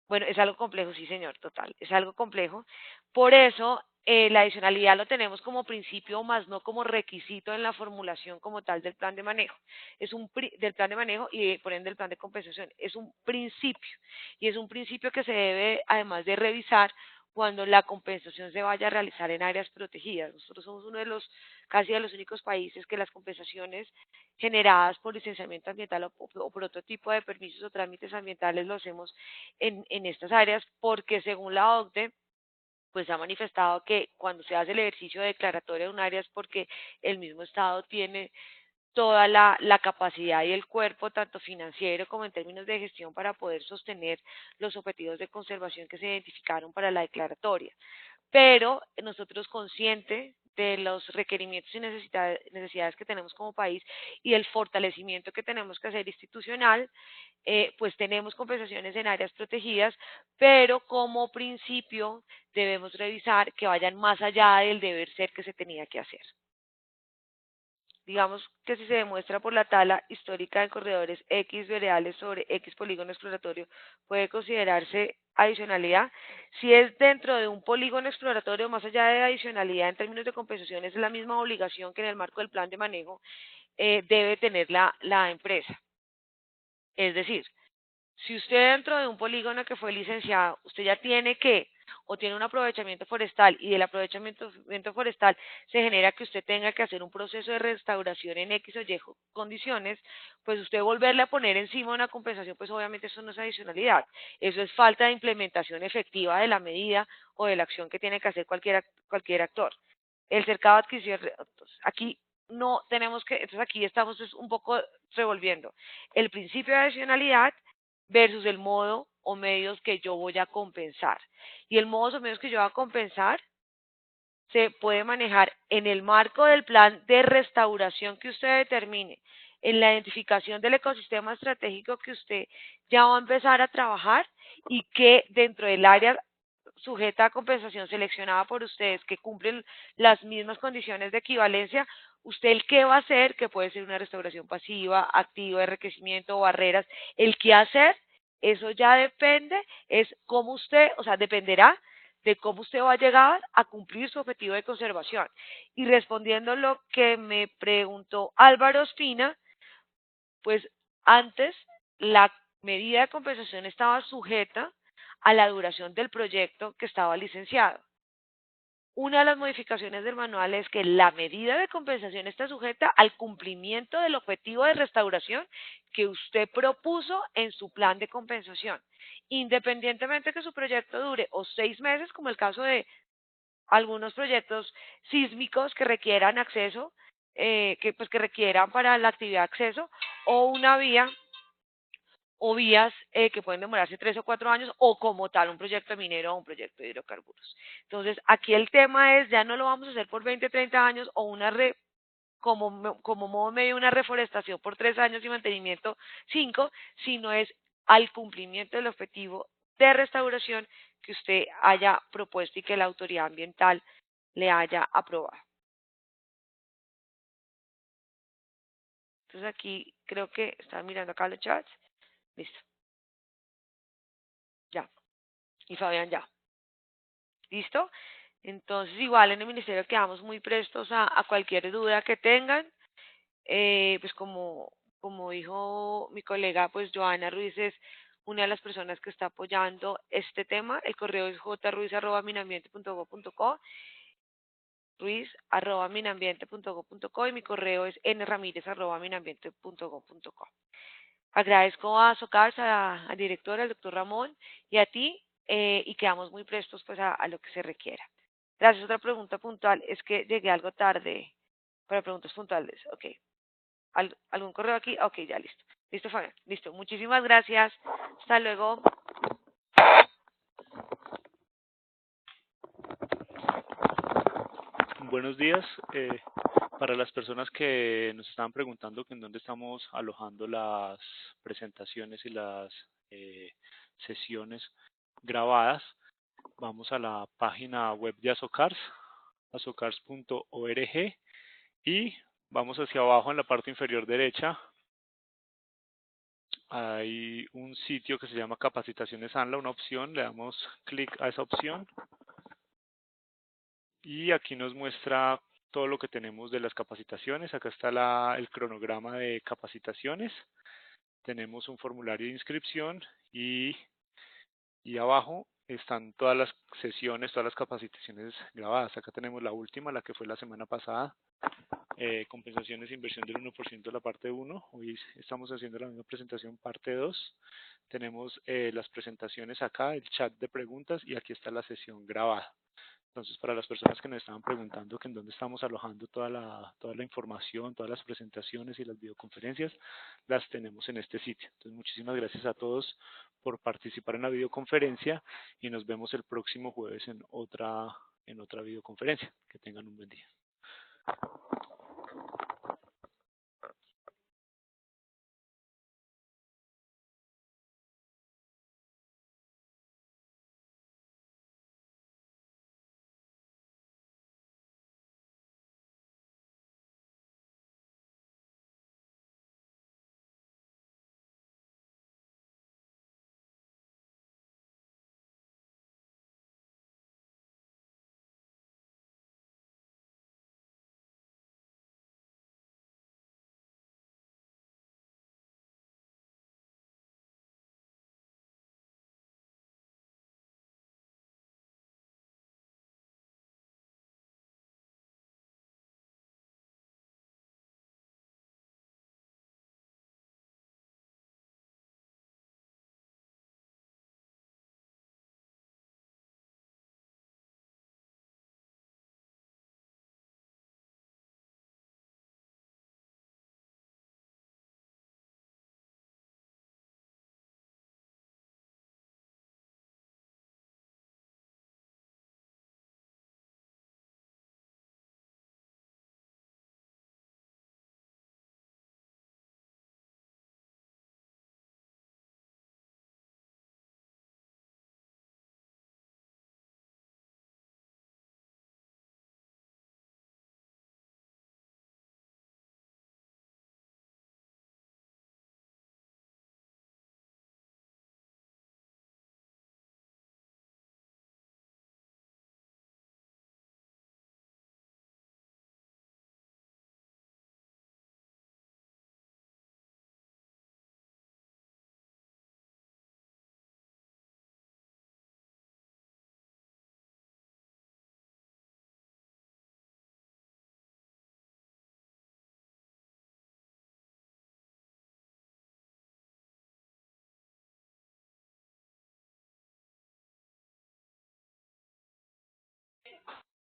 Bueno, es algo complejo, sí, señor, total, es algo complejo. Por eso, la adicionalidad lo tenemos como principio, más no como requisito en la formulación como tal del plan de manejo. Es del plan de manejo y por ende del plan de compensación. Es un principio y es un principio que se debe, además de revisar cuando la compensación se vaya a realizar en áreas protegidas. Nosotros somos uno de los, casi de los únicos países que las compensaciones generadas por licenciamiento ambiental o por otro tipo de permisos o trámites ambientales lo hacemos en estas áreas porque según la OCDE pues ha manifestado que cuando se hace el ejercicio de declaratoria de un área es porque el mismo Estado tiene toda la capacidad y el cuerpo, tanto financiero como en términos de gestión, para poder sostener los objetivos de conservación que se identificaron para la declaratoria. Pero nosotros conscientes de los requerimientos y necesidades que tenemos como país y el fortalecimiento que tenemos que hacer institucional, pues tenemos compensaciones en áreas protegidas, pero como principio debemos revisar que vayan más allá del deber ser que se tenía que hacer. Digamos que si se demuestra por la tala histórica de corredores X veredales sobre X polígono exploratorio, puede considerarse adicionalidad. Si es dentro de un polígono exploratorio, más allá de adicionalidad en términos de compensación, es la misma obligación que en el marco del plan de manejo debe tener la empresa. Es decir, si usted dentro de un polígono que fue licenciado, usted ya tiene o tiene un aprovechamiento forestal y del aprovechamiento forestal se genera que usted tenga que hacer un proceso de restauración en X o Y condiciones, pues usted volverle a poner encima una compensación, pues obviamente eso no es adicionalidad. Eso es falta de implementación efectiva de la medida o de la acción que tiene que hacer cualquier actor. El cercado adquisición, aquí no tenemos que, entonces aquí estamos un poco revolviendo el principio de adicionalidad versus el modo o medios que yo voy a compensar. Y el modo o medios que yo voy a compensar se puede manejar en el marco del plan de restauración que usted determine, en la identificación del ecosistema estratégico que usted ya va a empezar a trabajar y que dentro del área sujeta a compensación seleccionada por ustedes que cumplen las mismas condiciones de equivalencia, usted el qué va a hacer, que puede ser una restauración pasiva, activa, de enriquecimiento, barreras, el qué hacer, eso ya depende, es cómo usted, o sea, dependerá de cómo usted va a llegar a cumplir su objetivo de conservación. Y respondiendo lo que me preguntó Álvaro Espina, pues antes la medida de compensación estaba sujeta a la duración del proyecto que estaba licenciado. Una de las modificaciones del manual es que la medida de compensación está sujeta al cumplimiento del objetivo de restauración que usted propuso en su plan de compensación, independientemente que su proyecto dure o 6 meses, como el caso de algunos proyectos sísmicos que requieran acceso, que requieran para la actividad acceso, o una vía o vías que pueden demorarse 3 o 4 años, o como tal un proyecto minero o un proyecto de hidrocarburos. Entonces, aquí el tema es, ya no lo vamos a hacer por 20, 30 años o como modo medio una reforestación por 3 años y mantenimiento 5, sino es al cumplimiento del objetivo de restauración que usted haya propuesto y que la autoridad ambiental le haya aprobado. Entonces aquí creo que están mirando acá los chats. Listo. Ya. Y Fabián ya. ¿Listo? Entonces, igual en el ministerio quedamos muy prestos a cualquier duda que tengan. Pues como dijo mi colega, pues Joana Ruiz es una de las personas que está apoyando este tema. El correo es jruiz@minambiente.gov.co, ruiz@minambiente.gov.co, y mi correo es nramirez@minambiente.gov.co. Agradezco a Socars, al director, al doctor Ramón y a ti, y quedamos muy prestos pues a lo que se requiera. Gracias. Otra pregunta puntual, es que llegué algo tarde para preguntas puntuales. Ok. ¿Algún correo aquí? Ok, ya listo. Listo, Fabián. Listo. Muchísimas gracias. Hasta luego. Buenos días. Para las personas que nos estaban preguntando que en dónde estamos alojando las presentaciones y las sesiones grabadas, vamos a la página web de Azocars, azocars.org, y vamos hacia abajo en la parte inferior derecha. Hay un sitio que se llama Capacitaciones ANLA, una opción, le damos clic a esa opción y aquí nos muestra todo lo que tenemos de las capacitaciones. Acá está el cronograma de capacitaciones. Tenemos un formulario de inscripción y abajo están todas las sesiones, todas las capacitaciones grabadas. Acá tenemos la última, la que fue la semana pasada. Compensaciones e inversión del 1% de la parte 1. Hoy estamos haciendo la misma presentación, parte 2. Tenemos las presentaciones acá, el chat de preguntas, y aquí está la sesión grabada. Entonces, para las personas que nos estaban preguntando que en dónde estamos alojando toda la información, todas las presentaciones y las videoconferencias, las tenemos en este sitio. Entonces, muchísimas gracias a todos por participar en la videoconferencia y nos vemos el próximo jueves en otra videoconferencia. Que tengan un buen día.